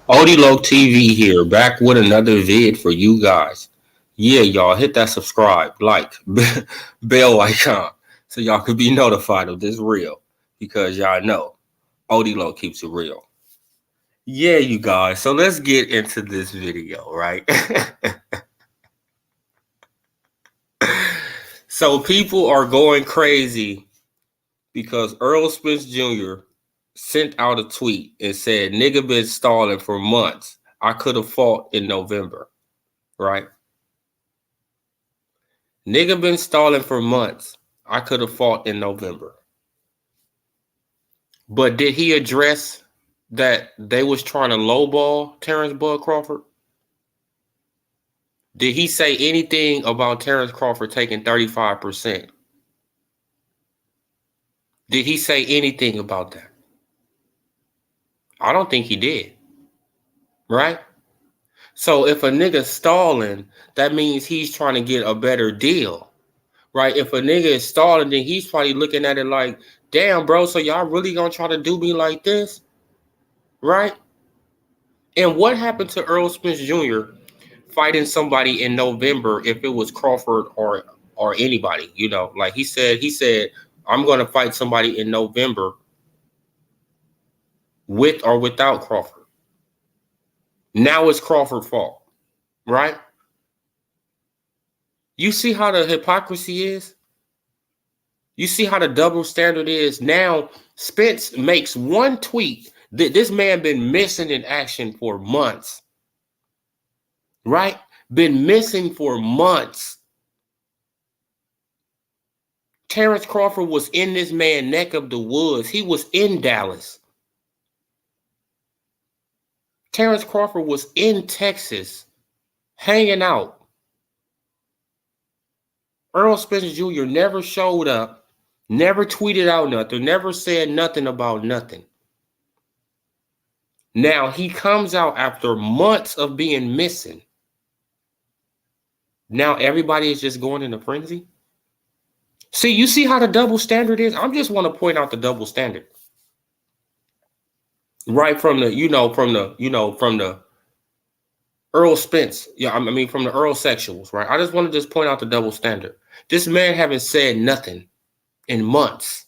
Odilo TV here, back with another vid for you guys. Yeah, y'all hit that subscribe, like, bell icon, so y'all could be notified of this reel, because y'all know Odilo keeps it real. Yeah, you guys. So let's get into this video, right? So people are going crazy because Earl Spence Jr. sent out a tweet and said, "Nigga been stalling for months. I could have fought in November." Right? Nigga been stalling for months. I could have fought in November. But did he address that they was trying to lowball Terrence Bud Crawford? Did he say anything about Terrence Crawford taking 35%? Did he say anything about that? I don't think he did. Right? So if a nigga stalling, that means he's trying to get a better deal. Right? If a nigga is stalling, then he's probably looking at it like, damn, bro, so y'all really gonna try to do me like this? Right? And what happened to Earl Spence Jr. fighting somebody in November if it was Crawford or anybody? You know, like he said, I'm gonna fight somebody in November with or without Crawford. Now it's Crawford's fault, right? You see how the hypocrisy is? You see how the double standard is? Now Spence makes one tweet that this man been missing in action for months, right? Been missing for months. Terrence Crawford was in this man's neck of the woods. He was in Dallas. Terrence Crawford was in Texas, hanging out. Earl Spence Jr. never showed up, never tweeted out nothing, never said nothing about nothing. Now he comes out after months of being missing. Now everybody is just going in a frenzy. See, you see how the double standard is? I just want to point out the double standard. Right from the Earl Spence. Yeah, I mean from the Earl sexuals, right? I just want to point out the double standard. This man haven't said nothing in months.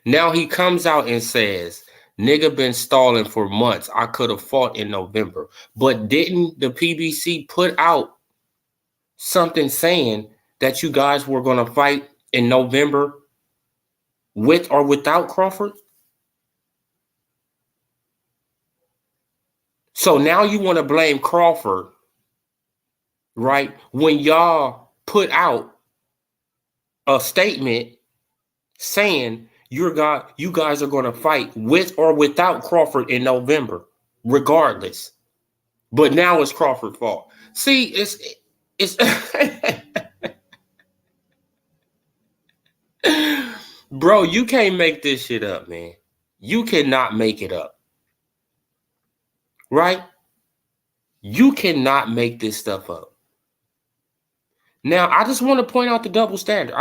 Now he comes out and says, nigga been stalling for months. I could have fought in November. But didn't the PBC put out something saying that you guys were going to fight in November with or without Crawford? So now you want to blame Crawford, right? When y'all put out a statement saying you guys are going to fight with or without Crawford in November, regardless. But now it's Crawford's fault. See, it's bro, you can't make this shit up, man. You cannot make it up. Right? You cannot make this stuff up. Now, I just want to point out the double standard.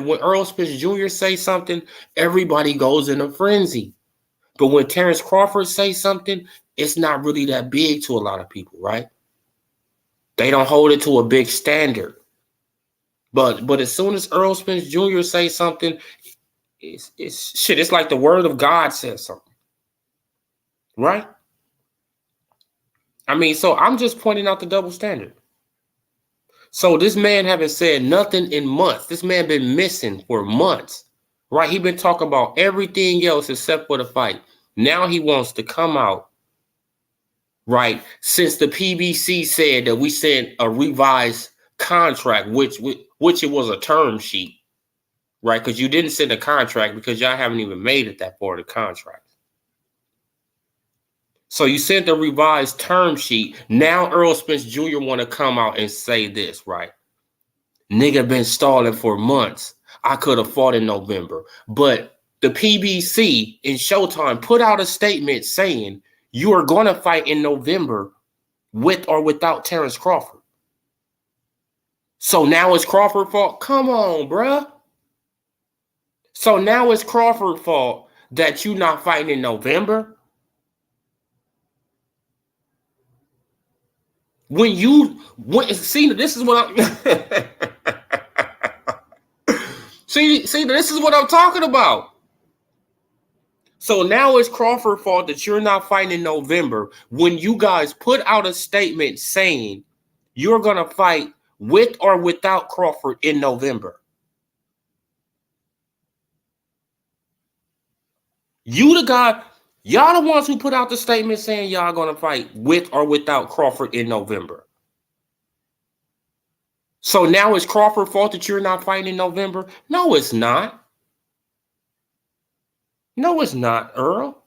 When Earl Spence Jr. say something, everybody goes in a frenzy. But when Terrence Crawford say something, it's not really that big to a lot of people, right? They don't hold it to a big standard. But as soon as Earl Spence Jr. say something, it's shit. It's like the word of God says something, right? I mean, so I'm just pointing out the double standard. So this man haven't said nothing in months. This man been missing for months, right? He been talking about everything else except for the fight. Now he wants to come out, right? Since the PBC said that we sent a revised contract, which it was a term sheet, right? Because you didn't send a contract because y'all haven't even made it that far, the contract. So you sent the revised term sheet. Now Earl Spence Jr. want to come out and say this, right? Nigga been stalling for months. I could have fought in November. But the PBC in Showtime put out a statement saying you are going to fight in November with or without Terrence Crawford. So now it's Crawford's fault? Come on, bruh. So now it's Crawford's fault that you not fighting in November? See, this is what I'm see, this is what I'm talking about. So now it's Crawford's fault that you're not fighting in November when you guys put out a statement saying you're gonna fight with or without Crawford in November. You the guy, y'all the ones who put out the statement saying y'all gonna fight with or without Crawford in November. So now it's Crawford's fault that you're not fighting in November? No, it's not. No, it's not, Earl.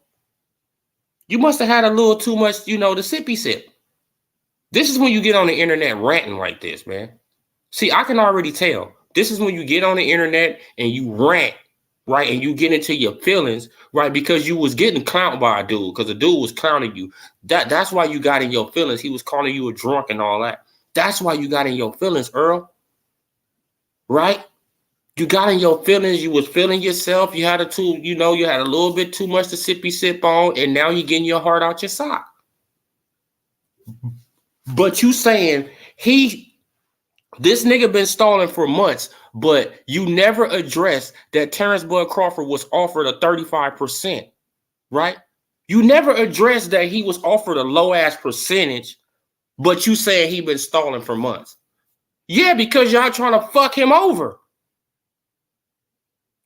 You must have had a little too much, the sippy sip. This is when you get on the internet ranting like this, man. See, I can already tell. This is when you get on the internet and you rant, right? And you get into your feelings, right? Because you was getting clowned by a dude, because the dude was clowning you. That's why you got in your feelings. He was calling you a drunk and all that. That's why you got in your feelings, Earl. Right? You got in your feelings. You was feeling yourself. You had you had a little bit too much to sippy sip on, and now you're getting your heart out your sock. But you saying this nigga been stalling for months, but you never addressed that Terrence Bud Crawford was offered a 35%, right? You never addressed that he was offered a low ass percentage, but you saying he been stalling for months. Yeah, because y'all trying to fuck him over.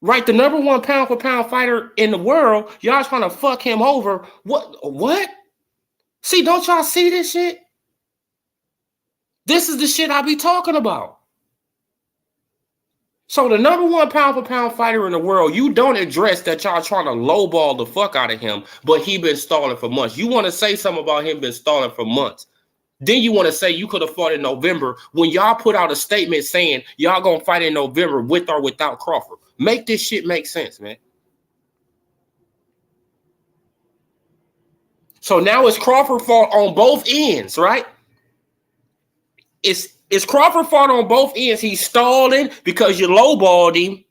Right, the number one pound for pound fighter in the world, y'all trying to fuck him over. What? See, don't y'all see this shit? This is the shit I be talking about. So the number one pound for pound fighter in the world, you don't address that y'all trying to lowball the fuck out of him, but he been stalling for months. You want to say something about him been stalling for months. Then you want to say you could have fought in November when y'all put out a statement saying y'all gonna fight in November with or without Crawford. Make this shit make sense, man. So now it's Crawford fault on both ends, right? It's Crawford fault on both ends. He's stalling because you lowballed him,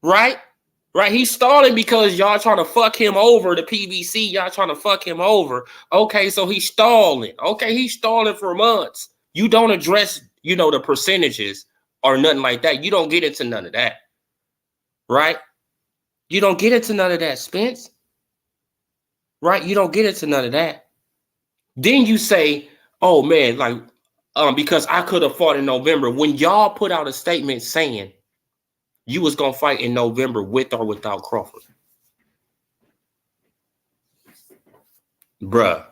right? Right? He's stalling because y'all trying to fuck him over. The PBC, y'all trying to fuck him over. Okay, so he's stalling. Okay, he's stalling for months. You don't address, the percentages or nothing like that. You don't get into none of that, right? You don't get into none of that, Spence. Right? You don't get into none of that. Then you say, oh man, like, because I could have fought in November. When y'all put out a statement saying you was gonna fight in November with or without Crawford. Bruh.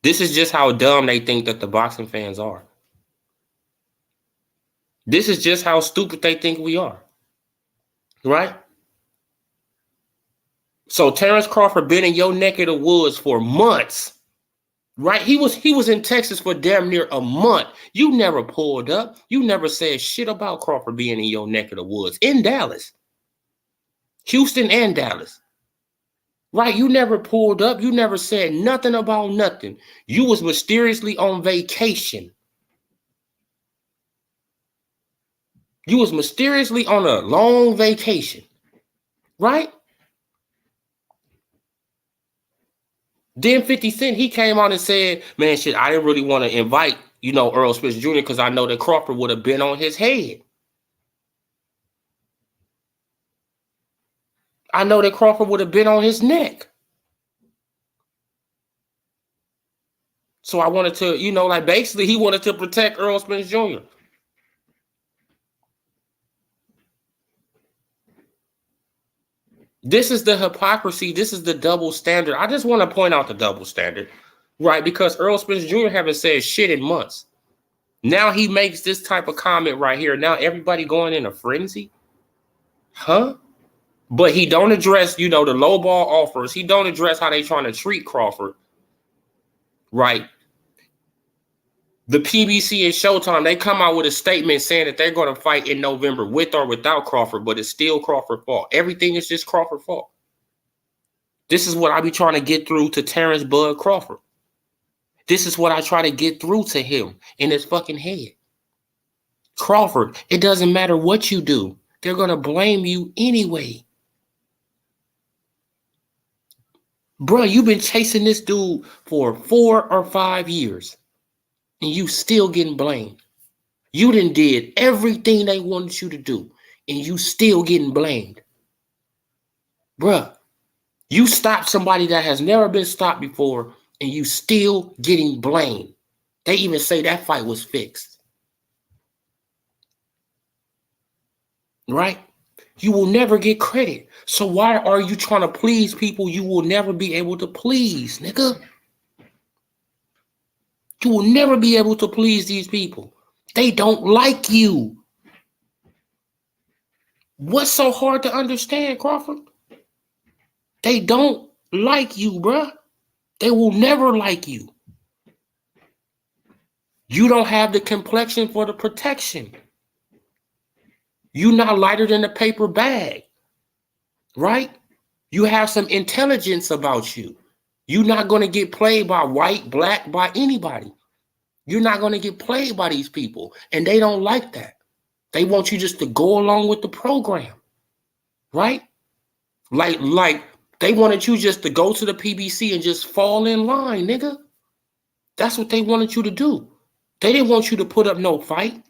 This is just how dumb they think that the boxing fans are. This is just how stupid they think we are. Right? So Terrence Crawford been in your neck of the woods for months. Right? He was in Texas for damn near a month. You never pulled up. You never said shit about Crawford being in your neck of the woods. In Dallas. Houston and Dallas. Right? You never pulled up. You never said nothing about nothing. You was mysteriously on vacation. You was mysteriously on a long vacation. Right? Then 50 Cent, he came on and said, man, shit, I didn't really want to invite, Earl Spence Jr. because I know that Crawford would have been on his head. I know that Crawford would have been on his neck. So I wanted to, basically he wanted to protect Earl Spence Jr. This is the hypocrisy. This is the double standard. I just want to point out the double standard, right? Because Earl Spence Jr. haven't said shit in months. Now he makes this type of comment right here. Now everybody going in a frenzy. Huh? But he don't address, the low ball offers. He don't address how they trying to treat Crawford. Right? The PBC and Showtime, they come out with a statement saying that they're going to fight in November with or without Crawford, but it's still Crawford's fault. Everything is just Crawford's fault. This is what I be trying to get through to Terrence Bud Crawford. This is what I try to get through to him in his fucking head. Crawford, it doesn't matter what you do. They're going to blame you anyway. Bro, you've been chasing this dude for 4 or 5 years. And you still getting blamed. You done did everything they wanted you to do. And you still getting blamed. Bruh, you stopped somebody that has never been stopped before. And you still getting blamed. They even say that fight was fixed. Right? You will never get credit. So why are you trying to please people you will never be able to please, nigga? You will never be able to please these people. They don't like you. What's so hard to understand, Crawford? They don't like you, bruh. They will never like you. You don't have the complexion for the protection. You're not lighter than a paper bag, right? You have some intelligence about you. You're not going to get played by white, black, by anybody. You're not going to get played by these people. And they don't like that. They want you just to go along with the program. Right? Like they wanted you just to go to the PBC and just fall in line, nigga. That's what they wanted you to do. They didn't want you to put up no fight.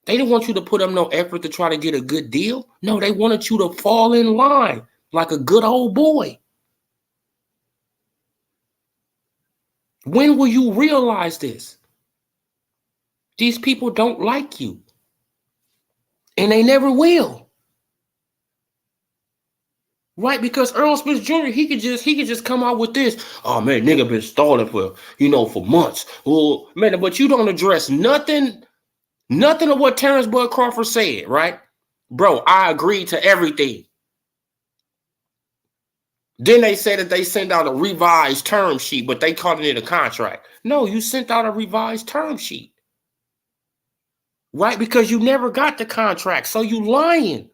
They didn't want you to put up no effort to try to get a good deal. No, they wanted you to fall in line like a good old boy. When will you realize this? These people don't like you. And they never will. Right? Because Earl Spence Jr., he could just come out with this. Oh man, nigga been stalling for months. Well, man, but you don't address nothing of what Terrence Bud Crawford said, right? Bro, I agreed to everything. Then they said that they sent out a revised term sheet, but they called it a contract. No, you sent out a revised term sheet. Right? Because you never got the contract. So you lying.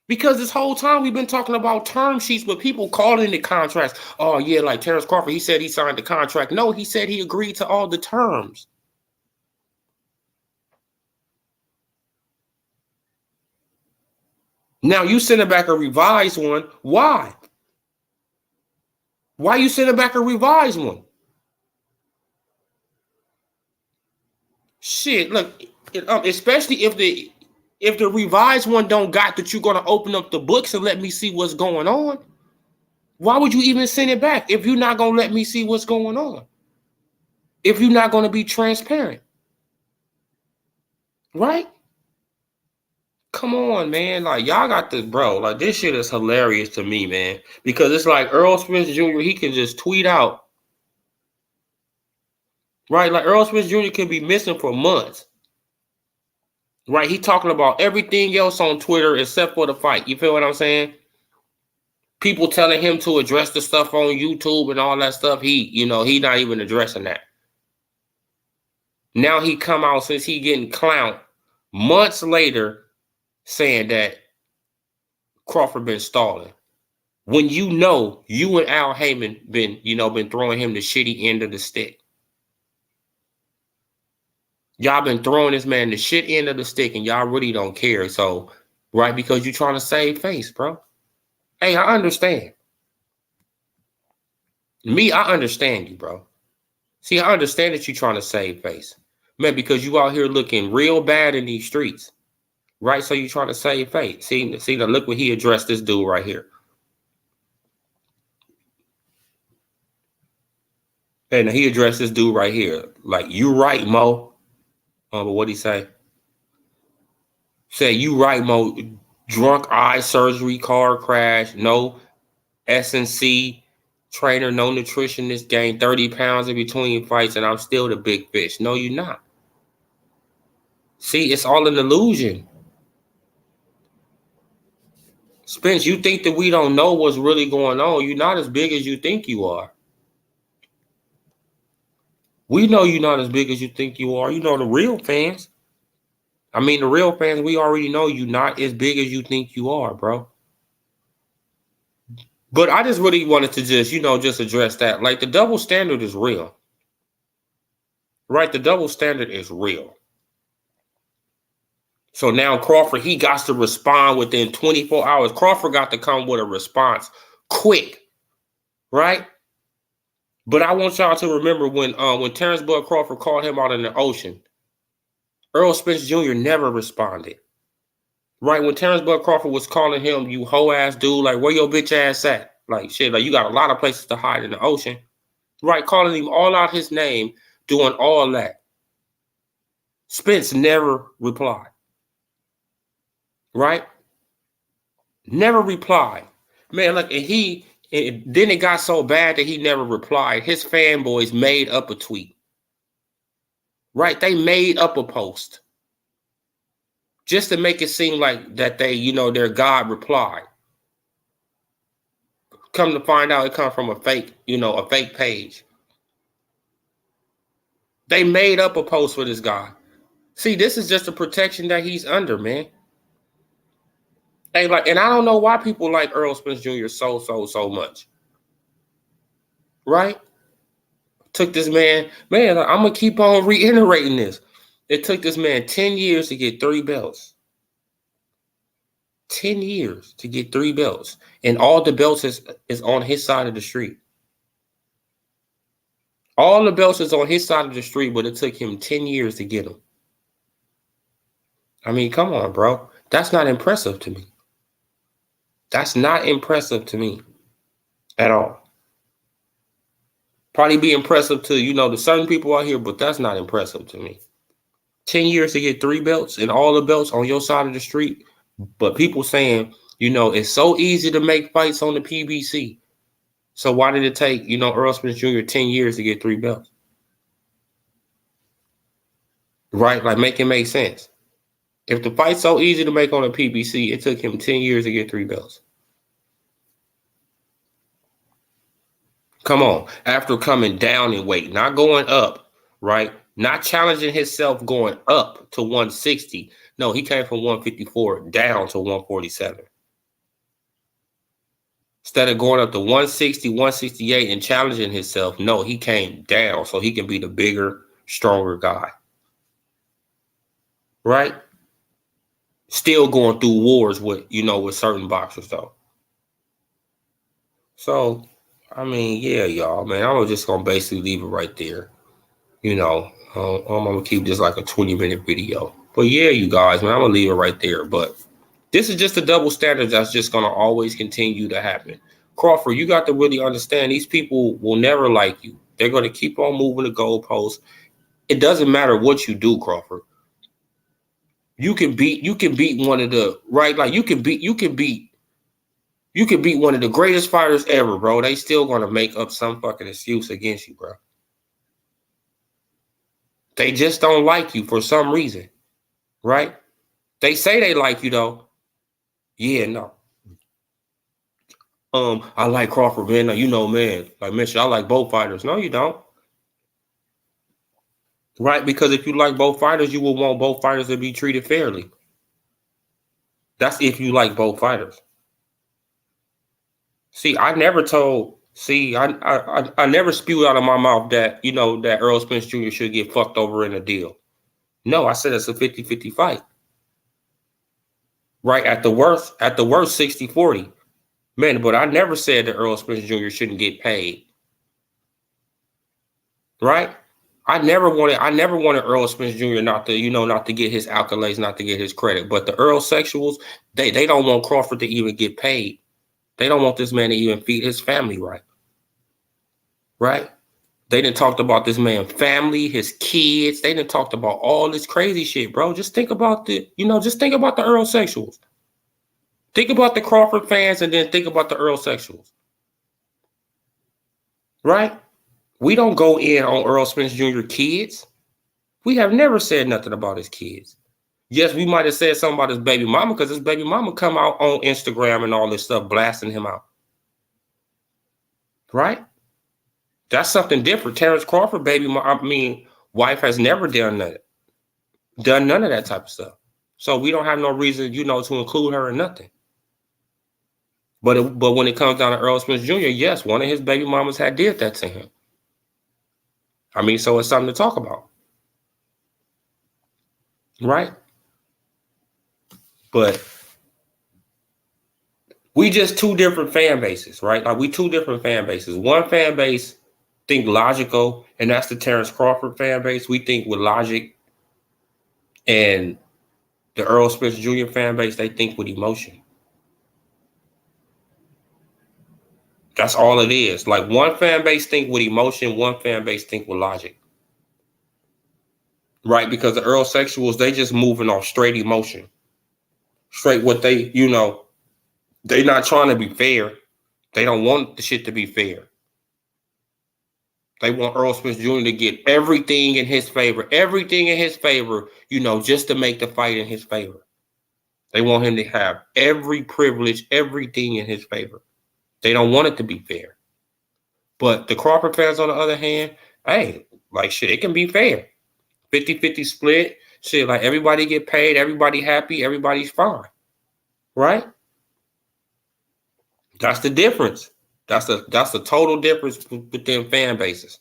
Because this whole time we've been talking about term sheets, but people calling it contracts. Oh, yeah, like Terrence Crawford, he said he signed the contract. No, he said he agreed to all the terms. Now you sending back a revised one. Why? Why you sending back a revised one? Shit, look, especially if the revised one don't got that you're gonna open up the books and let me see what's going on. Why would you even send it back if you're not gonna let me see what's going on? If you're not gonna be transparent, right? Come on, man. Like, y'all got this, bro. Like, this shit is hilarious to me, man. Because it's like Earl Spence Jr., he can just tweet out. Right? Like, Earl Spence Jr. can be missing for months. Right? He talking about everything else on Twitter except for the fight. You feel what I'm saying? People telling him to address the stuff on YouTube and all that stuff. He not even addressing that. Now he come out since he getting clowned months later saying that Crawford been stalling. When you and Al Heyman been throwing him the shitty end of the stick. Y'all been throwing this man the shit end of the stick and y'all really don't care. So, right, because you're trying to save face, bro. Hey, I understand. Me, I understand you, bro. See, I understand that you're trying to save face. Man, because you out here looking real bad in these streets. Right? So you trying to save face. See, now look what he addressed this dude right here. And he addressed this dude right here. Like, you right, Mo. But what'd he say? Say, you right, Mo. Drunk eye surgery, car crash, no S&C trainer, no nutritionist, gained 30 pounds in between fights, and I'm still the big fish. No, you're not. See, it's all an illusion. Spence, you think that we don't know what's really going on. You're not as big as you think you are. We know you're not as big as you think you are. You know, the real fans. I mean, the real fans, we already know you're not as big as you think you are, bro. But I just really wanted to just address that. Like, the double standard is real. Right? The double standard is real. So now Crawford, he got to respond within 24 hours. Crawford got to come with a response quick, right? But I want y'all to remember when Terrence Bud Crawford called him out in the ocean, Earl Spence Jr. never responded. Right? When Terrence Bud Crawford was calling him, you hoe ass dude, like, where your bitch ass at? Like, shit, like, you got a lot of places to hide in the ocean. Right? Calling him all out his name, doing all that. Spence never replied. Right? Never replied. Man, look, then it got so bad that he never replied. His fanboys made up a tweet. Right? They made up a post. Just to make it seem like that their God replied. Come to find out it comes from a fake page. They made up a post for this guy. See, this is just a protection that he's under, man. And I don't know why people like Earl Spence Jr. so much. Right? Took this man, I'm gonna keep on reiterating this. It took this man 10 years to get 3 belts. 10 years to get 3 belts. And all the belts is on his side of the street. All the belts is on his side of the street, but it took him 10 years to get them. I mean, come on, bro. That's not impressive to me. That's not impressive to me at all. Probably be impressive to, the certain people out here, but that's not impressive to me. 10 years to get 3 belts and all the belts on your side of the street. But people saying, it's so easy to make fights on the PBC. So why did it take, Earl Spence Jr. 10 years to get 3 belts? Right? Like, make it make sense. If the fight's so easy to make on a PBC, it took him 10 years to get 3 belts. Come on. After coming down in weight, not going up, right? Not challenging himself going up to 160. No, he came from 154 down to 147. Instead of going up to 160, 168 and challenging himself, no, he came down so he can be the bigger, stronger guy. Right? Still going through wars with certain boxers, though. So, I mean, yeah, y'all, man, I was just going to basically leave it right there. I'm going to keep this like a 20-minute video. But yeah, you guys, man, I'm going to leave it right there. But this is just a double standard that's just going to always continue to happen. Crawford, you got to really understand these people will never like you. They're going to keep on moving the goalposts. It doesn't matter what you do, Crawford. You can beat one of the right, like you can beat one of the greatest fighters ever, bro. They still gonna make up some fucking excuse against you, bro. They just don't like you for some reason, right? They say they like you though. Yeah, no. I like Crawford, man. Man. Like mentioned, I like both fighters. No, you don't. Right? Because if you like both fighters, you will want both fighters to be treated fairly. That's if you like both fighters. See, I never spewed out of my mouth that, that Earl Spence Jr. should get fucked over in a deal. No, I said it's a 50-50 fight. Right? At the worst 60-40. Man, but I never said that Earl Spence Jr. shouldn't get paid. right? I never wanted Earl Spence Jr. not to, not to get his accolades, not to get his credit. But the Earl sexuals, they don't want Crawford to even get paid. They don't want this man to even feed his family right. Right? They done talked about this man's family, his kids. They done talked about all this crazy shit, bro. Just think about just think about the Earl sexuals. Think about the Crawford fans and then think about the Earl sexuals. Right? We don't go in on Earl Spence Jr. kids. We have never said nothing about his kids. Yes, we might have said something about his baby mama because his baby mama come out on Instagram and all this stuff blasting him out. Right? That's something different. Terrence Crawford, wife has never done none of that type of stuff. So we don't have no reason, to include her in nothing. But when it comes down to Earl Spence Jr., yes, one of his baby mamas had did that to him. So it's something to talk about. Right? But we just two different fan bases, right? Like we two different fan bases. One fan base think logical, and that's the Terrence Crawford fan base. We think with logic. And the Earl Spence Jr. fan base, they think with emotion. That's all it is. Like one fan base think with emotion, one fan base think with logic. Right? Because the Earl sexuals, they just moving off straight emotion. Straight what they not trying to be fair. They don't want the shit to be fair. They want Earl Spence Jr. to get everything in his favor, just to make the fight in his favor. They want him to have every privilege, everything in his favor. They don't want it to be fair. But the Crawford fans, on the other hand, hey, like shit, it can be fair. 50-50 split. Shit, like everybody get paid, everybody happy, everybody's fine. Right? That's the difference. That's the total difference within fan bases.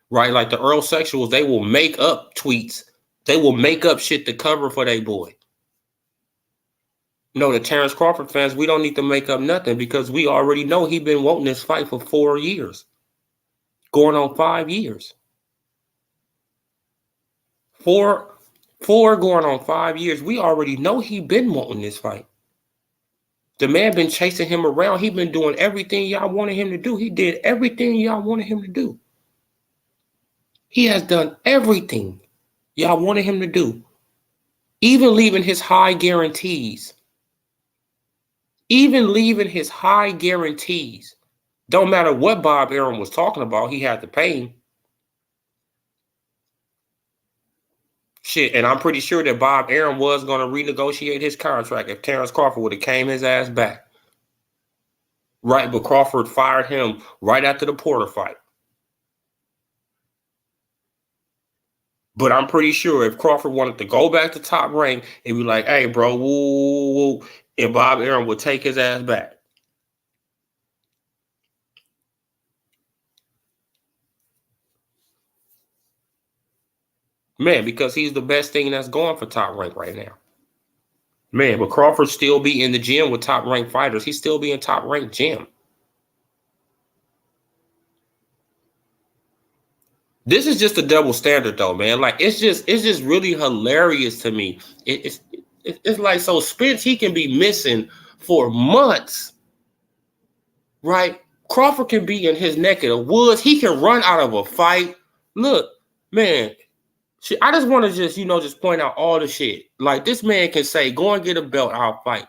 Right? Like the Earl sexuals, they will make up tweets. They will make up shit to cover for their boy. No, the Terrence Crawford fans, we don't need to make up nothing because we already know he been wanting this fight for 4 years. Going on 5 years. Four going on 5 years. We already know he been wanting this fight. The man been chasing him around. He been doing everything y'all wanted him to do. He did everything y'all wanted him to do. He has done everything y'all wanted him to do. Even leaving his high guarantees. Don't matter what Bob Arum was talking about, he had to pay him. Shit, and I'm pretty sure that Bob Arum was going to renegotiate his contract if Terrence Crawford would have came his ass back. Right, but Crawford fired him right after the Porter fight. But I'm pretty sure if Crawford wanted to go back to Top Rank and be like, hey, bro, woo, and Bob Arum would take his ass back. Man, because he's the best thing that's going for Top Rank right now. Man, but Crawford still be in the gym with top ranked fighters. He still be in top ranked gym. This is just a double standard though, man. Like it's just really hilarious to me. It's like, so Spence, he can be missing for months. Right? Crawford can be in his neck of the woods. He can run out of a fight. Look, man, I just want to just point out all the shit. Like this man can say, go and get a belt, I'll fight.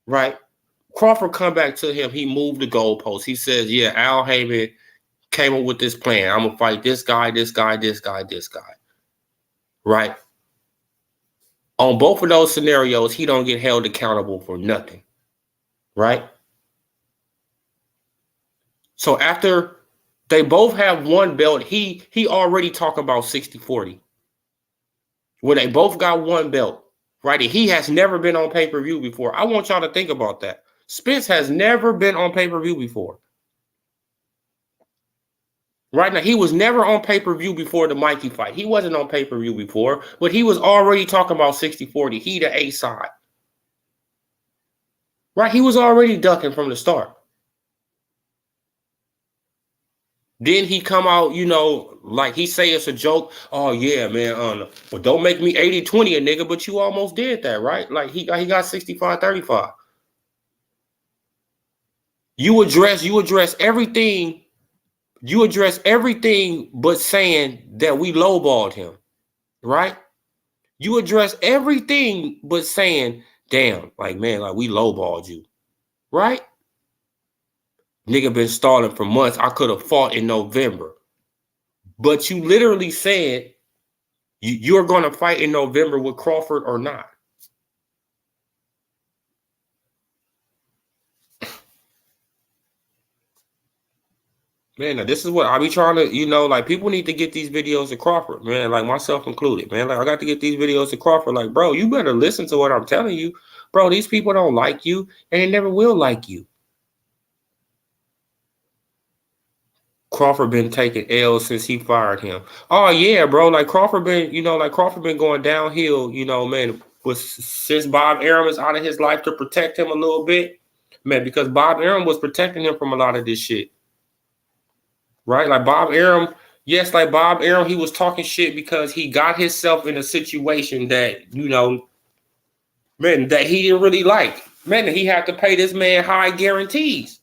Right? Crawford come back to him. He moved the goalpost. He says, yeah, Al Heyman came up with this plan. I'm going to fight this guy, this guy, this guy, this guy. Right? On both of those scenarios, he don't get held accountable for nothing. Right? So after they both have one belt, he already talk about 60-40. Where they both got one belt. Right? And he has never been on pay-per-view before. I want y'all to think about that. Spence has never been on pay-per-view before. Right now, he was never on pay-per-view before the Mikey fight. He wasn't on pay-per-view before, but he was already talking about 60-40. He the A side. Right? He was already ducking from the start. Then he come out, like he say it's a joke. Oh yeah, man. Well, don't make me 80-20 a nigga, but you almost did that, right? Like he got 65-35. You address everything. You address everything but saying that we lowballed him, right? You address everything but saying, damn, like man, like we lowballed you, right? Nigga been stalling for months. I could have fought in November. But you literally said you're going to fight in November with Crawford or not. Man, now this is what I be trying to, like people need to get these videos to Crawford, man, like myself included, man. Like I got to get these videos to Crawford. Like, bro, you better listen to what I'm telling you. Bro, these people don't like you and they never will like you. Crawford been taking L's since he fired him. Oh yeah, bro. Like Crawford been going downhill, man. But since Bob Arum is out of his life to protect him a little bit, man, because Bob Arum was protecting him from a lot of this shit. Right? Like Bob Arum, yes, like Bob Arum, he was talking shit because he got himself in a situation that, man, that he didn't really like. Man, he had to pay this man high guarantees.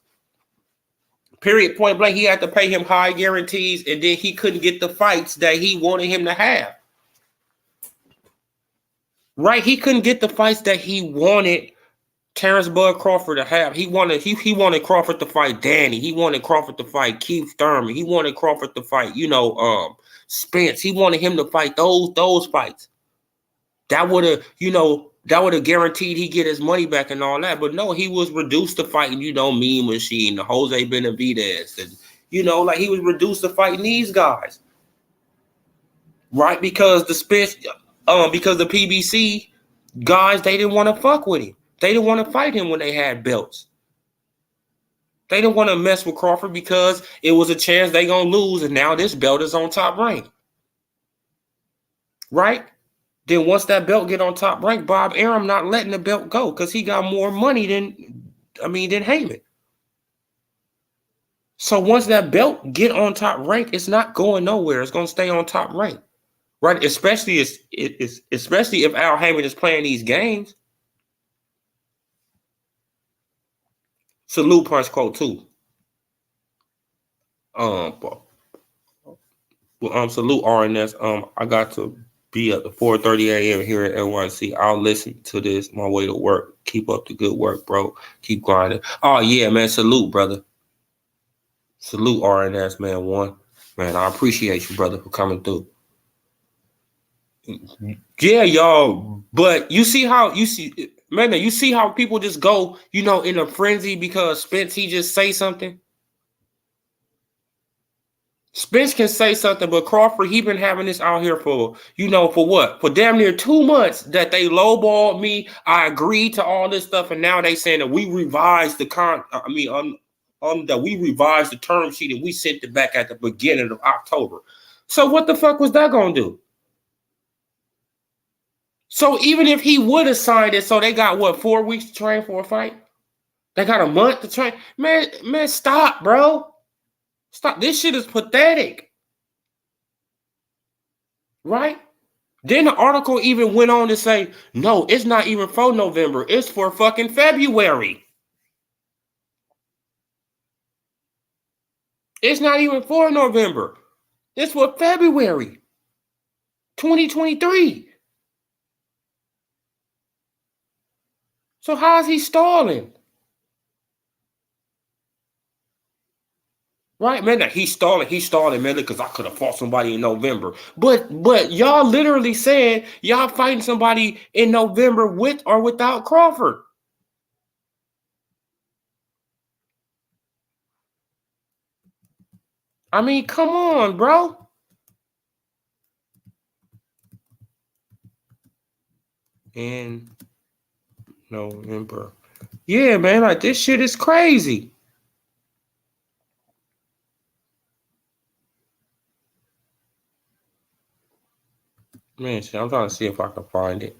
Period, point blank, he had to pay him high guarantees, and then he couldn't get the fights that he wanted him to have. Right? He couldn't get the fights that he wanted Terrence Bud Crawford to have. He wanted Crawford to fight Danny. He wanted Crawford to fight Keith Thurman. He wanted Crawford to fight, Spence. He wanted him to fight those fights. That would have guaranteed he get his money back and all that. But no, he was reduced to fighting, Mean Machine, the Jose Benavidez, and like he was reduced to fighting these guys. Right? Because the PBC guys, they didn't want to fuck with him. They didn't want to fight him when they had belts. They didn't want to mess with Crawford because it was a chance they gonna lose, and now this belt is on Top Rank. Right? Then once that belt get on Top Rank, Bob Arum not letting the belt go because he got more money than Heyman. So once that belt get on Top Rank, it's not going nowhere. It's gonna stay on Top Rank. Right? Especially if Al Heyman is playing these games. Salute Punch Quote too. Salute RNS. I got to be at the 4:30 a.m. here at NYC. I'll listen to this on my way to work. Keep up the good work, bro. Keep grinding. Oh yeah, man. Salute, brother. Salute RNS, man. One. Man, I appreciate you, brother, for coming through. Yeah, y'all. But you see how people just go, in a frenzy because Spence he just say something. Spence can say something, but Crawford, he been having this out here for what? For damn near 2 months that they lowballed me. I agreed to all this stuff, and now they saying that we revised the that we revised the term sheet and we sent it back at the beginning of October. So what the fuck was that gonna do? So even if he would have signed it, so they got what, 4 weeks to train for a fight? They got a month to train. Man, stop, bro. Stop. This shit is pathetic. Right? Then the article even went on to say, no, it's not even for November. It's for fucking February. It's not even for November. It's for February 2023. So how is he stalling? Right, man, he's stalling, man, because I could have fought somebody in November. But y'all literally said y'all fighting somebody in November with or without Crawford. I mean, come on, bro. In November. Yeah, man, like this shit is crazy. Man, I'm trying to see if I can find it.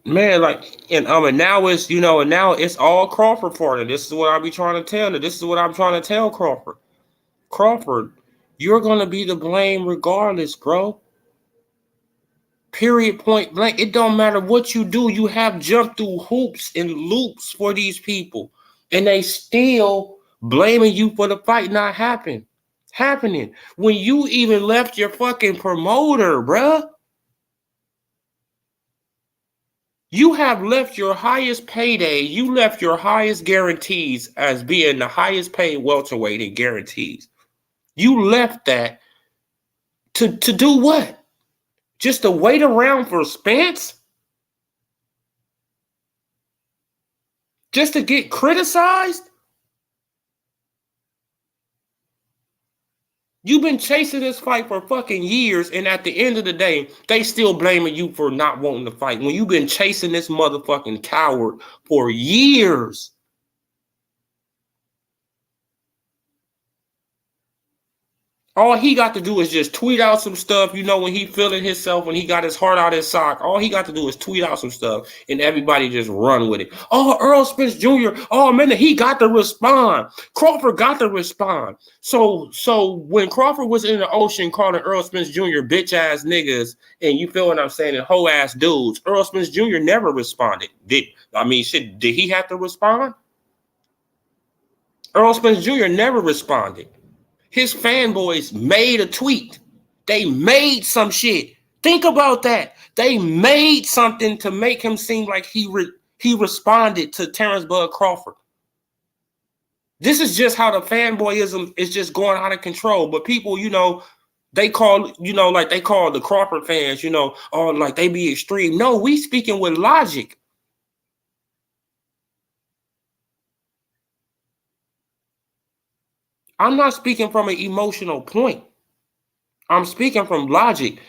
Man, like, and now it's, and now it's all Crawford for it. This is what I be trying to tell you. This is what I'm trying to tell Crawford. Crawford, you're gonna be the blame regardless, bro. Period, point blank. It don't matter what you do. You have jumped through hoops and loops for these people, and they still blaming you for the fight not happening. When you even left your fucking promoter, bruh. You have left your highest payday. You left your highest guarantees as being the highest paid welterweight in guarantees. You left that to do what? Just to wait around for Spence? Just to get criticized? You've been chasing this fight for fucking years, and at the end of the day, they still blaming you for not wanting to fight. When you've been chasing this motherfucking coward for years. All he got to do is just tweet out some stuff, when he feeling himself, when he got his heart out his sock. All he got to do is tweet out some stuff, and everybody just run with it. Oh, Earl Spence Jr., oh, man, he got to respond. Crawford got to respond. So when Crawford was in the ocean calling Earl Spence Jr. bitch-ass niggas, and you feel what I'm saying, and hoe-ass dudes, Earl Spence Jr. never responded. Did he have to respond? Earl Spence Jr. never responded. His fanboys made a tweet. They made some shit. Think about that. They made something to make him seem like he responded to Terrence Bud Crawford. This is just how the fanboyism is just going out of control. But people, they call, like they call the Crawford fans, oh, like they be extreme. No, we speaking with logic. I'm not speaking from an emotional point. I'm speaking from logic.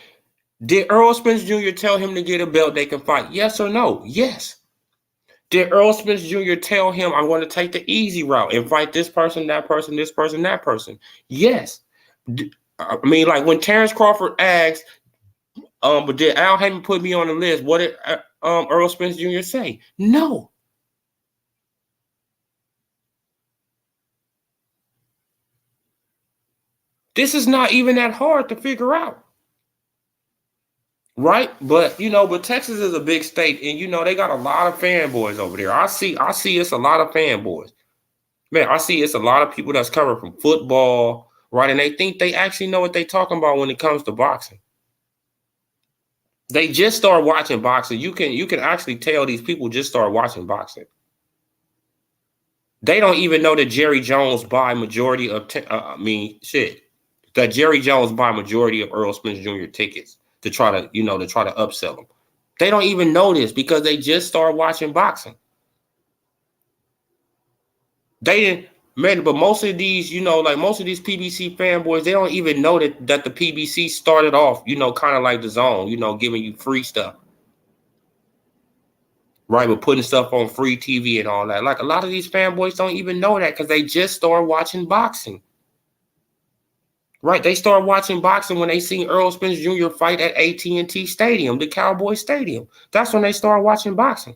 Did Earl Spence Jr. tell him to get a belt they can fight? Yes or no? Yes. Did Earl Spence Jr. tell him, I'm going to take the easy route and fight this person, that person, this person, that person? Yes. I mean, like when Terrence Crawford asked, but did Al Heyman put me on the list? What did Earl Spence Jr. say? No. This is not even that hard to figure out. Right? But Texas is a big state, and they got a lot of fanboys over there. I see it's a lot of fanboys. Man, I see it's a lot of people that's coming from football, right? And they think they actually know what they're talking about when it comes to boxing. They just start watching boxing. You can actually tell these people just start watching boxing. They don't even know that Jerry Jones buy majority of that Jerry Jones buy majority of Earl Spence Jr. tickets to try to upsell them. They don't even know this because they just start watching boxing. They didn't, man, but most of these, most of these PBC fanboys, they don't even know that the PBC started off, kind of like the Zone, giving you free stuff. Right, but putting stuff on free TV and all that. Like a lot of these fanboys don't even know that because they just started watching boxing. Right, they started watching boxing when they seen Earl Spence Jr. fight at AT&T Stadium, the Cowboy Stadium. That's when they started watching boxing.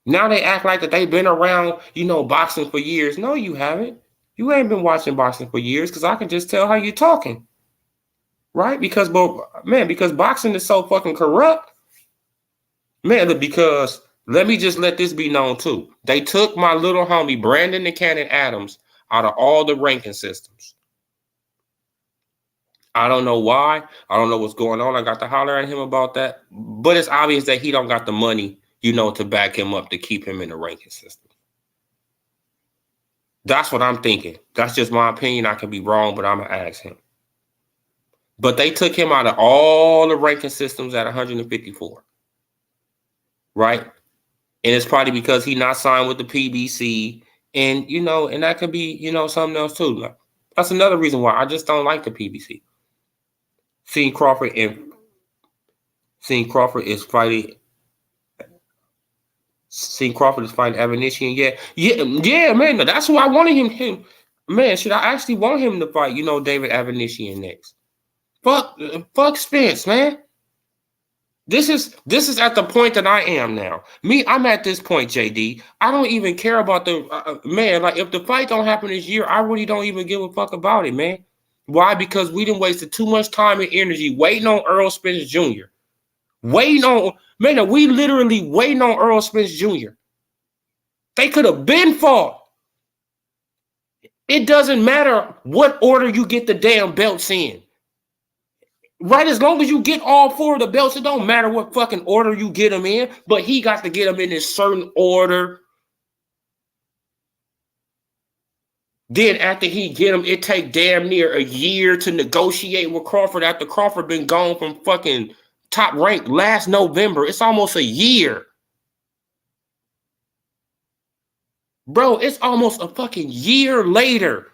Now they act like that they've been around, boxing for years. No, you haven't. You ain't been watching boxing for years because I can just tell how you're talking. Right? Because boxing is so fucking corrupt. Man, because let me just let this be known too. They took my little homie, Brandon the Cannon Adams, out of all the ranking systems. I don't know why. I don't know what's going on. I got to holler at him about that. But it's obvious that he don't got the money, to back him up to keep him in the ranking system. That's what I'm thinking. That's just my opinion. I can be wrong, but I'm going to ask him. But they took him out of all the ranking systems at 154. Right? And it's probably because he not signed with the PBC. And, and that could be, something else too. That's another reason why I just don't like the PBC. Seeing Crawford is fighting. Seeing Crawford is fighting Avanesyan. Yeah, man. That's who I wanted him. Man, should I actually want him to fight, David Avanesyan next? Fuck Spence, man. This is at the point that I am now. Me, I'm at this point, JD. I don't even care about the man. Like, if the fight don't happen this year, I really don't even give a fuck about it, man. Why? Because we done wasted too much time and energy waiting on Earl Spence Jr. Waiting on, man, we literally waiting on Earl Spence Jr. They could have been fought. It doesn't matter what order you get the damn belts in. Right, as long as you get all four of the belts, it don't matter what fucking order you get them in, but he got to get them in this certain order. Then after he get them, it take damn near a year to negotiate with Crawford after Crawford been gone from fucking top rank last November. It's almost a year. Bro, it's almost a fucking year later.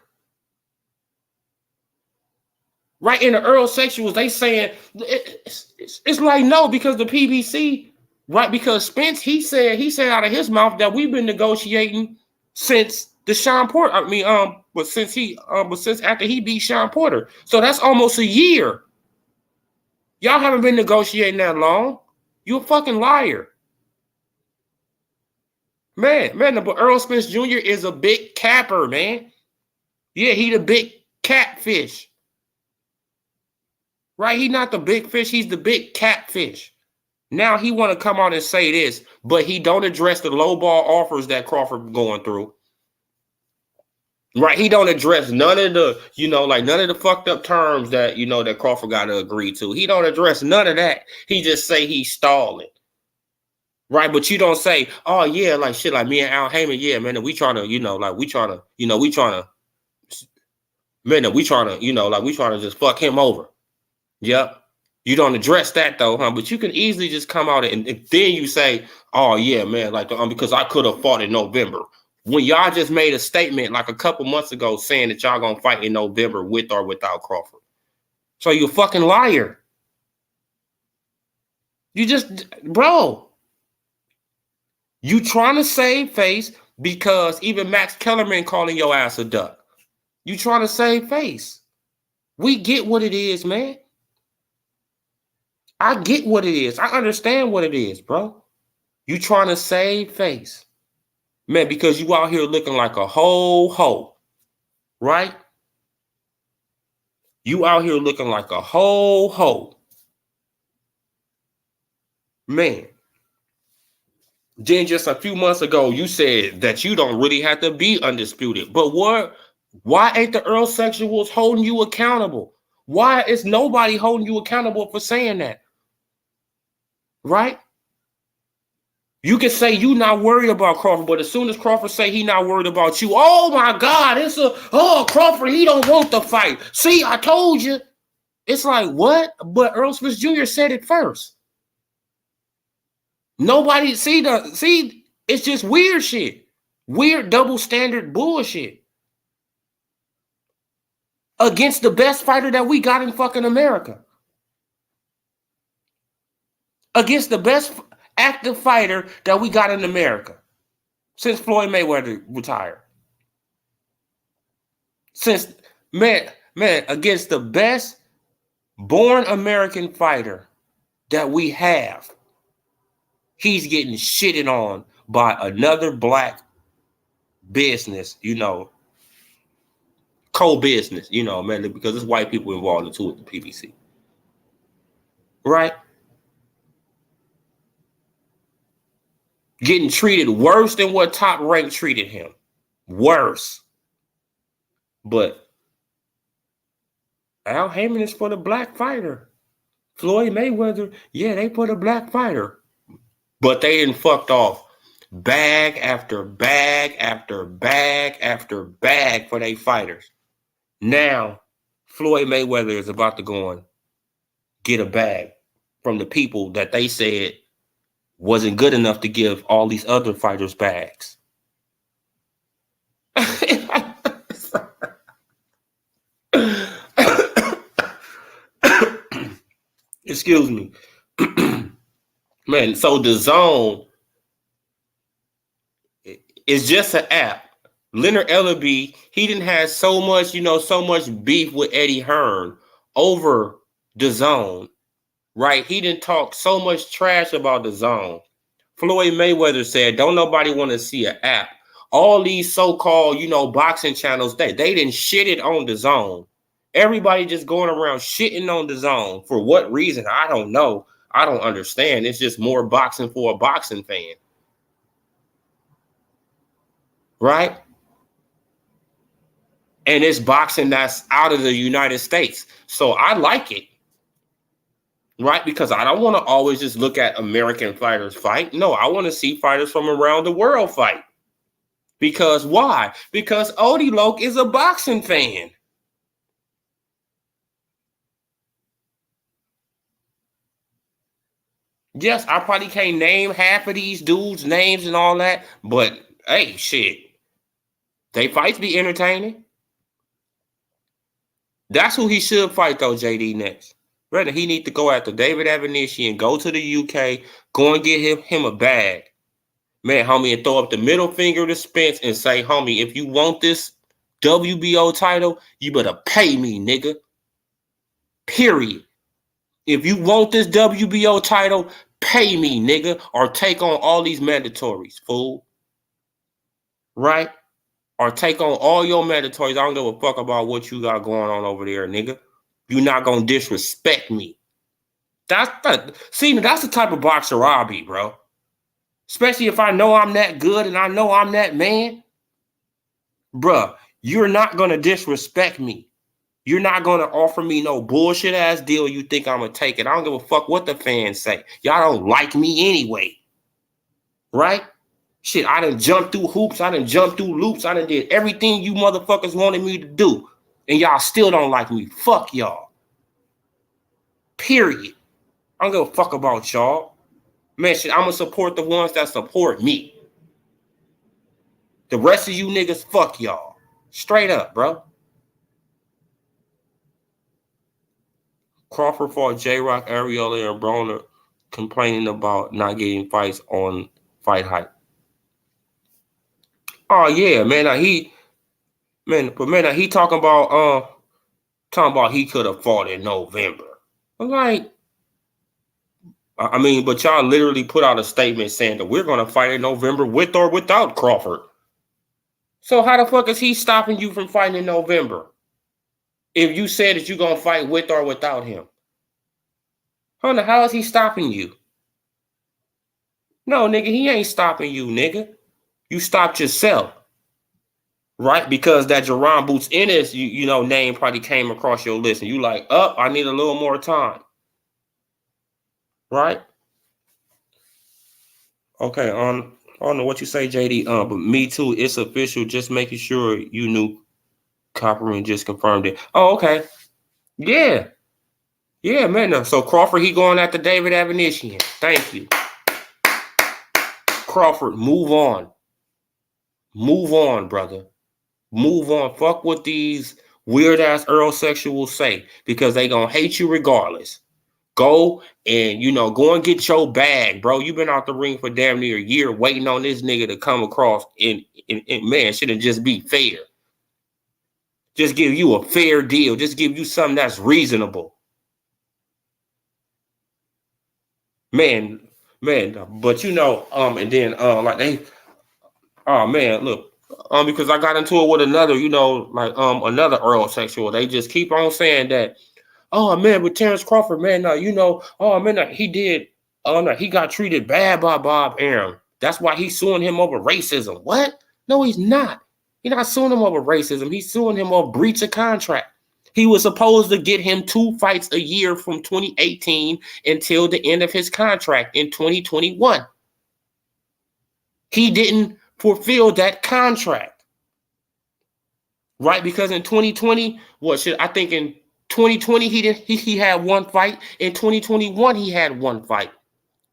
Right, in the Earl sexuals, they saying it's like no, because the PBC, right? Because Spence, he said out of his mouth that we've been negotiating since the Sean Porter. But since after he beat Sean Porter, so that's almost a year. Y'all haven't been negotiating that long. You a fucking liar, man. But Earl Spence Jr. is a big capper, man. Yeah, he the big catfish. Right, he's not the big fish, he's the big catfish. Now he want to come out and say this, but he don't address the low ball offers that Crawford going through. Right, he don't address none of the, none of the fucked up terms that, that Crawford got to agree to. He don't address none of that. He just say he's stalling. Right, but you don't say, oh yeah, like shit, like me and Al Heyman, yeah, man, we trying to, we trying to just fuck him over. Yep. You don't address that though, huh? But you can easily just come out and then you say, oh yeah, man, like because I could have fought in November. When y'all just made a statement like a couple months ago saying that y'all gonna fight in November with or without Crawford. So you a fucking liar. You just, bro. You trying to save face because even Max Kellerman calling your ass a duck. You trying to save face. We get what it is, man. I get what it is. I understand what it is, bro. You trying to save face. Man, because you out here looking like a whole hoe. Right? You out here looking like a whole hoe. Man. Then just a few months ago, you said that you don't really have to be undisputed. But why ain't the Earl sexuals holding you accountable? Why is nobody holding you accountable for saying that? Right? You can say you not worried about Crawford, but as soon as Crawford say he not worried about you, oh my God, Crawford, he don't want the fight. See, I told you. It's like, what? But Earl Spence Jr. said it first. Nobody, it's just weird shit. Weird double standard bullshit. Against the best fighter that we got in fucking America. Against the best active fighter that we got in America since Floyd Mayweather retired. Since, man, against the best born American fighter that we have, he's getting shitted on by another black business, co-business, man, because there's white people involved too with the PBC. Right? Getting treated worse than what Top Rank treated him. Worse. But Al Heyman is for the black fighter. Floyd Mayweather, yeah, they for the black fighter. But they didn't fucked off bag after bag after bag after bag for their fighters. Now, Floyd Mayweather is about to go and get a bag from the people that they said wasn't good enough to give all these other fighters bags. Excuse me. Man, so the Zone is just an app. Leonard Ellaby, he didn't have so much beef with Eddie Hearn over the Zone. right? He didn't talk so much trash about the zone. Floyd Mayweather said, don't nobody want to see an app. All these so-called, boxing channels, they didn't shit it on the zone. Everybody just going around shitting on the zone. For what reason? I don't know. I don't understand. It's just more boxing for a boxing fan. Right? And it's boxing that's out of the United States. So I like it. Right? Because I don't want to always just look at American fighters fight. No, I want to see fighters from around the world fight. Because why? Because Odie Loke is a boxing fan. Yes, I probably can't name half of these dudes' names and all that, but hey, shit. They fights be entertaining. That's who he should fight, though, JD, next. Rather, he need to go after David Avanesyan, go to the UK, go and get him a bag. Man, homie, and throw up the middle finger to Spence and say, homie, if you want this WBO title, you better pay me, nigga. Period. If you want this WBO title, pay me, nigga, or take on all these mandatories, fool. Right? Or take on all your mandatories. I don't give a fuck about what you got going on over there, nigga. You're not gonna disrespect me. That's the type of boxer I'll be, bro. Especially if I know I'm that good and I know I'm that man. Bruh, you're not gonna disrespect me. You're not gonna offer me no bullshit ass deal you think I'm gonna take it. I don't give a fuck what the fans say. Y'all don't like me anyway. Right? Shit, I done jumped through hoops. I done jumped through loops. I done did everything you motherfuckers wanted me to do. And y'all still don't like me. Fuck y'all. Period. I don't give a fuck about y'all. Man, shit, I'm gonna support the ones that support me. The rest of you niggas, fuck y'all. Straight up, bro. Crawford fought J-Rock, Ariola, and Broner complaining about not getting fights on Fight Hype. Oh yeah, man. He talking about he could have fought in November. I'm like, I mean, but y'all literally put out a statement saying that we're gonna fight in November with or without Crawford. So how the fuck is he stopping you from fighting in November? If you said that you're gonna fight with or without him. Hunter, how is he stopping you? No, nigga, he ain't stopping you, nigga. You stopped yourself. Right? Because that Jerron Boots Ennis, name probably came across your list and you like, I need a little more time. Right? Okay, I don't know what you say, JD. But me too. It's official. Just making sure you knew. Copperman just confirmed it. Oh, okay. Yeah. Yeah, man. So Crawford, he going after David Avanesyan. Thank you. Crawford, move on. Move on, brother. Move on. Fuck what these weird-ass Earl-sexuals say because they gonna hate you regardless. Go and, go and get your bag, bro. You've been out the ring for damn near a year waiting on this nigga to come across and man, shouldn't just be fair. Just give you a fair deal. Just give you something that's reasonable. Man, but and then like they, oh man, look, because I got into it with another, another Earl sexual. They just keep on saying that, oh man, with Terrence Crawford, man, oh man, he did, no, he got treated bad by Bob Arum. That's why he's suing him over racism. What? No, he's not. He's not suing him over racism. He's suing him over breach of contract. He was supposed to get him 2 fights a year from 2018 until the end of his contract in 2021. He didn't fulfill that contract. Right? Because in 2020, I think in 2020 he had 1 fight. In 2021, he had 1 fight.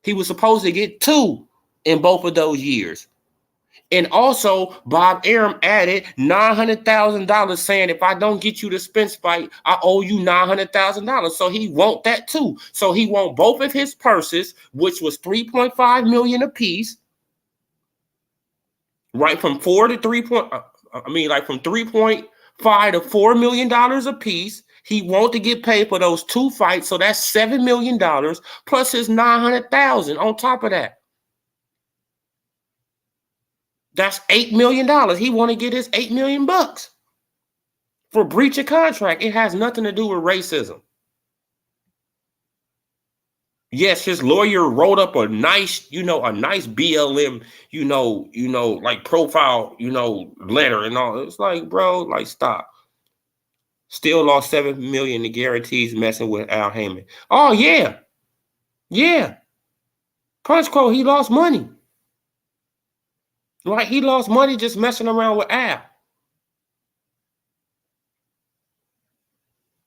He was supposed to get 2 in both of those years. And also, Bob Arum added $900,000 saying, if I don't get you the Spence fight, I owe you $900,000. So he want that too. So he want both of his purses, which was $3.5 million apiece, right? From 4 to 3 point, from $3.5 to $4 million apiece. He wanted to get paid for those 2 fights, so that's $7 million plus his $900,000 on top of that. That's $8 million. He want to get his $8 million for breach of contract. It has nothing to do with racism. Yes, his lawyer wrote up a nice BLM, like profile, letter and all. It's like, bro, like, stop. Still lost $7 million in guarantees messing with Al Heyman. Oh yeah. Yeah. Punch quote, he lost money. Right? He lost money just messing around with Al.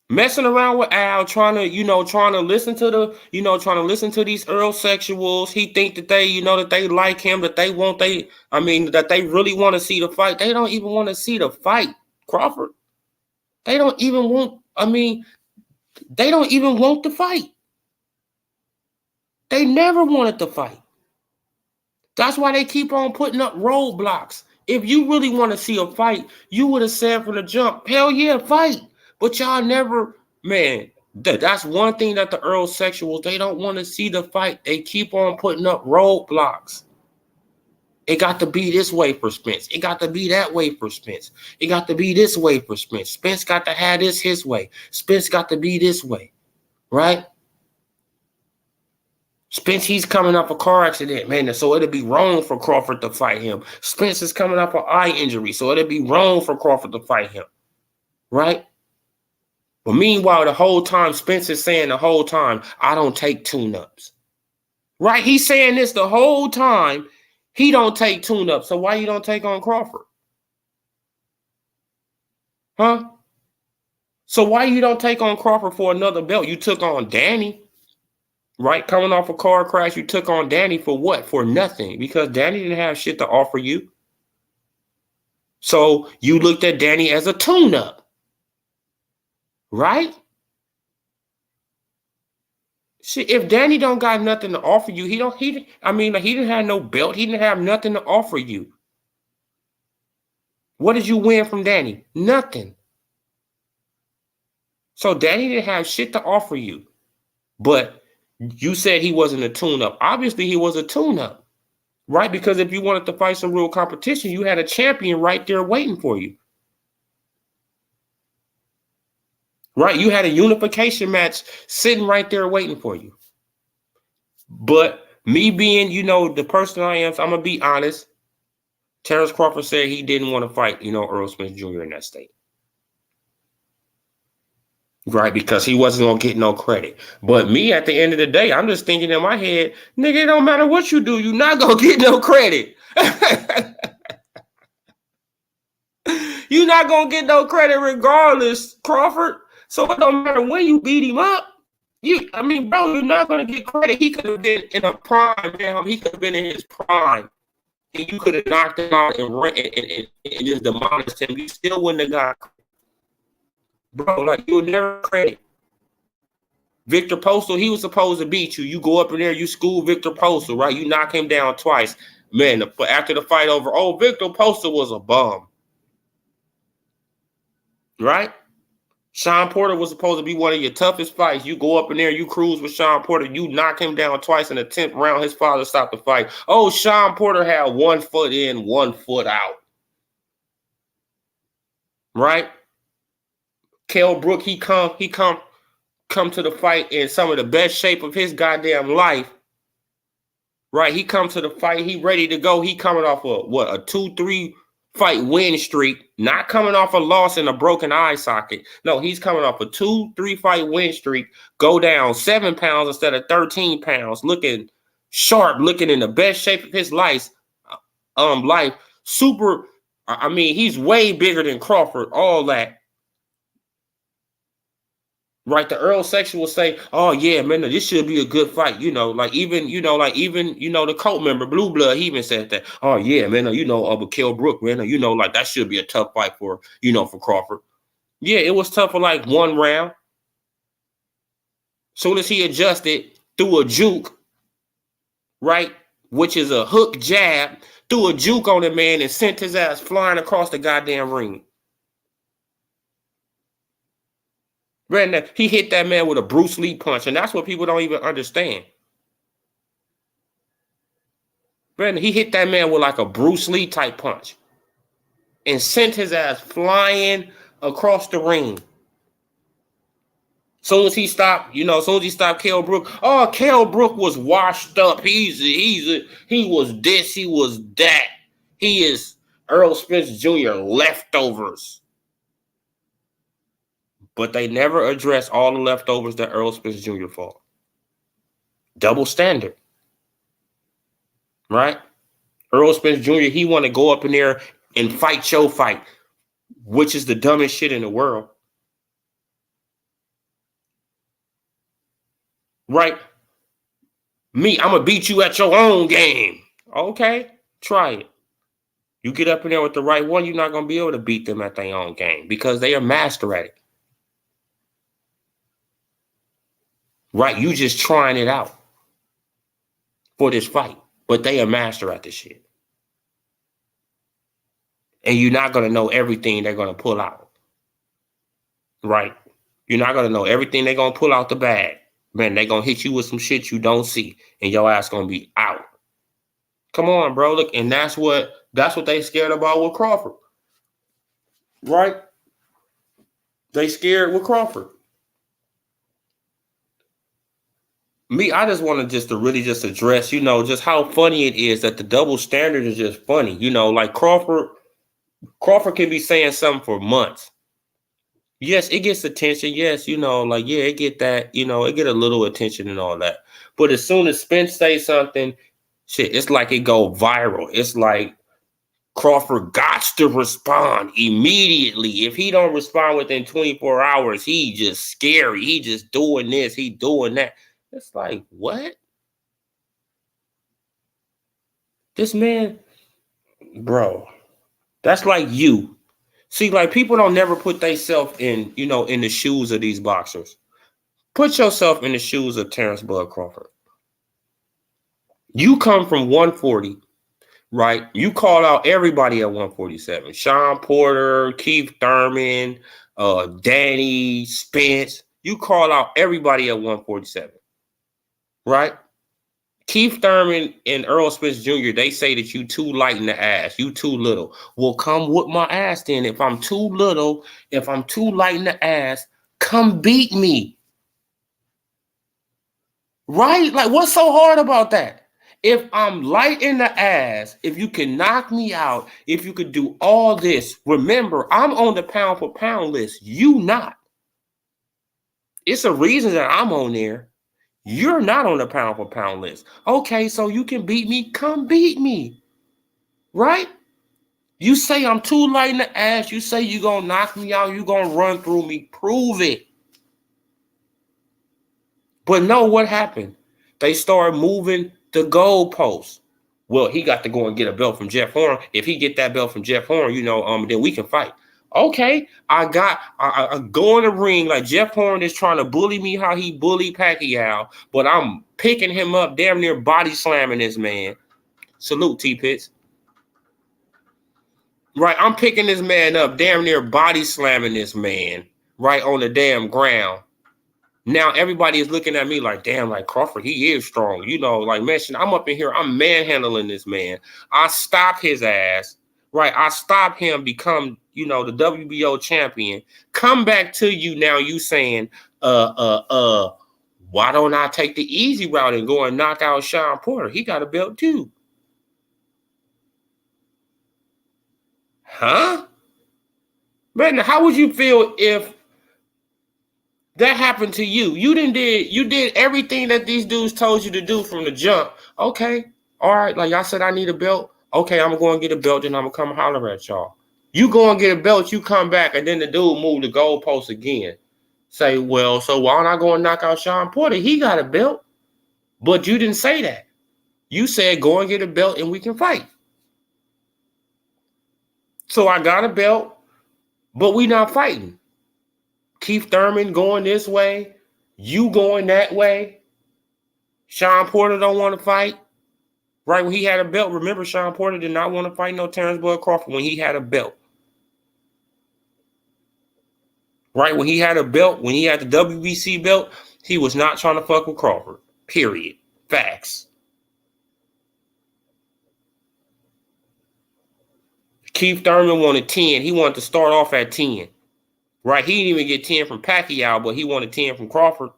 Messing around with Al, trying to listen to these Earl sexuals. He think that that they like him, that they really want to see the fight. They don't even want to see the fight, Crawford. They don't even want the fight. They never wanted the fight. That's why they keep on putting up roadblocks. If you really want to see a fight, you would have said from the jump, hell yeah, fight. But y'all never, man, that's one thing that the Earl sexuals, they don't want to see the fight. They keep on putting up roadblocks. It got to be this way for Spence. It got to be that way for Spence. It got to be this way for Spence. Spence got to have this his way. Spence got to be this way, right? Spence, he's coming off a car accident, man, so it'd be wrong for Crawford to fight him. Spence is coming off an eye injury, so it'd be wrong for Crawford to fight him, right? But meanwhile, the whole time, Spence is saying the whole time, I don't take tune-ups, right? He's saying this the whole time. He don't take tune-ups, so why you don't take on Crawford? Huh? So why you don't take on Crawford for another belt? You took on Danny. Right, coming off a car crash, you took on Danny for what? For nothing, because Danny didn't have shit to offer you. So you looked at Danny as a tune-up, right? Shit, if Danny don't got nothing to offer you, he didn't have no belt. He didn't have nothing to offer you. What did you win from Danny? Nothing. So Danny didn't have shit to offer you, but you said he wasn't a tune-up. Obviously, he was a tune-up, right? Because if you wanted to fight some real competition, you had a champion right there waiting for you. Right? You had a unification match sitting right there waiting for you. But me being, the person I am, so I'm going to be honest. Terrence Crawford said he didn't want to fight, Earl Spence Jr. in that state. Right, because he wasn't going to get no credit. But me, at the end of the day, I'm just thinking in my head, nigga, it don't matter what you do, you're not going to get no credit. You're not going to get no credit regardless, Crawford. So it don't matter when you beat him up. Bro, you're not going to get credit. He could have been in a prime, man. He could have been in his prime. And you could have knocked him out and just demolished him. You still wouldn't have got credit. Bro, like, you'll never credit. Victor Postal, he was supposed to beat you. You go up in there, you school Victor Postal, right? You knock him down twice. Man, after the fight over, Victor Postal was a bum. Right? Sean Porter was supposed to be one of your toughest fights. You go up in there, you cruise with Sean Porter, you knock him down twice in the 10th round. His father stopped the fight. Sean Porter had 1 foot in, 1 foot out. Right? Kell Brook, he come to the fight in some of the best shape of his goddamn life. Right? He come to the fight, he ready to go. He coming off a 2-3 fight win streak, not coming off a loss in a broken eye socket. No, he's coming off a 2-3 fight win streak, go down 7 pounds instead of 13 pounds, looking sharp, looking in the best shape of his life. Super, he's way bigger than Crawford, all that. Right, the Earl section will say, "Oh yeah, man, this should be a good fight." Even the Colt member, Blue Blood, he even said that. "Oh yeah, man, but Kell Brook, man, like that should be a tough fight for Crawford." Yeah, it was tough for like 1 round. Soon as he adjusted, threw a juke, right, which is a hook jab, threw a juke on the man and sent his ass flying across the goddamn ring. Brandon, he hit that man with a Bruce Lee punch, and that's what people don't even understand. Brandon, he hit that man with like a Bruce Lee type punch and sent his ass flying across the ring. Soon as he stopped, soon as he stopped Kell Brook, Kell Brook was washed up. He was this, he was that. He is Earl Spence Jr. leftovers. But they never address all the leftovers that Earl Spence Jr. fought. Double standard. Right? Earl Spence Jr., he want to go up in there and fight your fight, which is the dumbest shit in the world. Right? Me, I'm going to beat you at your own game. Okay, try it. You get up in there with the right one, you're not going to be able to beat them at their own game because they are master at it. Right? You just trying it out for this fight, but they are master at this shit. And you're not going to know everything they're going to pull out. Right? You're not going to know everything they're going to pull out the bag. Man, they're going to hit you with some shit you don't see, and your ass going to be out. Come on, bro. Look, and that's what they scared about with Crawford. Right? They scared with Crawford. Me, I just want to really address, just how funny it is that the double standard is just funny. Like Crawford can be saying something for months. Yes, it gets attention. Yes, it get that, it get a little attention and all that. But as soon as Spence says something, shit, it's like it go viral. It's like Crawford got to respond immediately. If he don't respond within 24 hours, he just scary. He just doing this, he doing that. It's like, what? This man, bro, that's like you. See, like people don't never put themselves in, in the shoes of these boxers. Put yourself in the shoes of Terrence Bud Crawford. You come from 140, right? You call out everybody at 147. Sean Porter, Keith Thurman, Danny, Spence. You call out everybody at 147, right? Keith Thurman and Earl Spence Jr., they say that you too light in the ass. You too little. Well, come whoop my ass then. If I'm too little, if I'm too light in the ass, come beat me. Right? Like, what's so hard about that? If I'm light in the ass, if you can knock me out, if you could do all this, remember, I'm on the pound for pound list. You not. It's a reason that I'm on there. You're not on the pound for pound list. Okay, so you can beat me. Come beat me. Right? You say I'm too light in the ass. You say you're going to knock me out. You're going to run through me. Prove it. But no, what happened? They started moving the goalposts. Well, he got to go and get a belt from Jeff Horn. If he get that belt from Jeff Horn, then we can fight. Okay, I go in the ring like Jeff Horn is trying to bully me how he bullied Pacquiao, but I'm picking him up, damn near body slamming this man. Salute, T-Pitts. Right, I'm picking this man up, damn near body slamming this man right on the damn ground. Now everybody is looking at me like, damn, like Crawford, he is strong. Like, man, I'm up in here, I'm manhandling this man. I stop his ass. Right, I stop him, become, the WBO champion. Come back to you now, you saying, why don't I take the easy route and go and knock out Sean Porter? He got a belt too. Huh? Man, how would you feel if that happened to you? You did everything that these dudes told you to do from the jump. Okay, all right, like I said, I need a belt. Okay, I'm going to get a belt, and I'm going to come holler at y'all. You go and get a belt, you come back, and then the dude move the goalpost again. Say, well, so why don't I go and knock out Sean Porter? He got a belt. But you didn't say that. You said go and get a belt and we can fight. So I got a belt, but we not fighting. Keith Thurman going this way, you going that way. Sean Porter don't want to fight. Right when he had a belt, remember Sean Porter did not want to fight no Terrence Bud Crawford when he had a belt. Right? When he had a belt, when he had the WBC belt, he was not trying to fuck with Crawford. Period. Facts. Keith Thurman wanted 10. He wanted to start off at 10. Right? He didn't even get 10 from Pacquiao, but he wanted 10 from Crawford.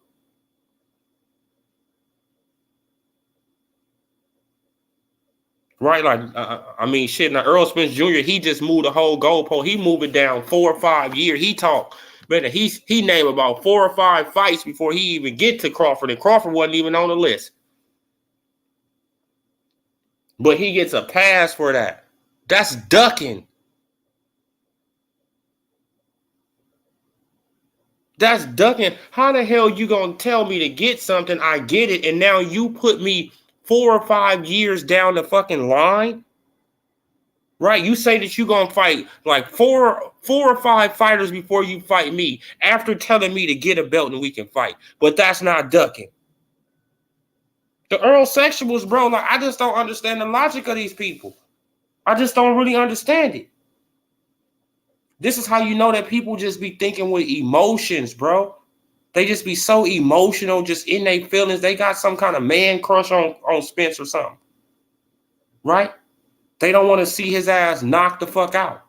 Right? Like, I mean, shit. Now, Earl Spence Jr., he just moved the whole goalpost. He moved it down 4 or 5 years. He talked. But he named about 4 or 5 fights before he even get to Crawford, and Crawford wasn't even on the list. But he gets a pass for that. That's ducking. That's ducking. How the hell you gonna tell me to get something? I get it, and now you put me 4 or 5 years down the fucking line? Right? You say that you gonna fight like four or 5 fighters before you fight me after telling me to get a belt and we can fight. But that's not ducking. The Earl Sexuals, bro, like I just don't understand the logic of these people. I just don't really understand it. This is how you know that people just be thinking with emotions, bro. They just be so emotional, just in their feelings. They got some kind of man crush on Spence or something. Right? They don't want to see his ass knocked the fuck out.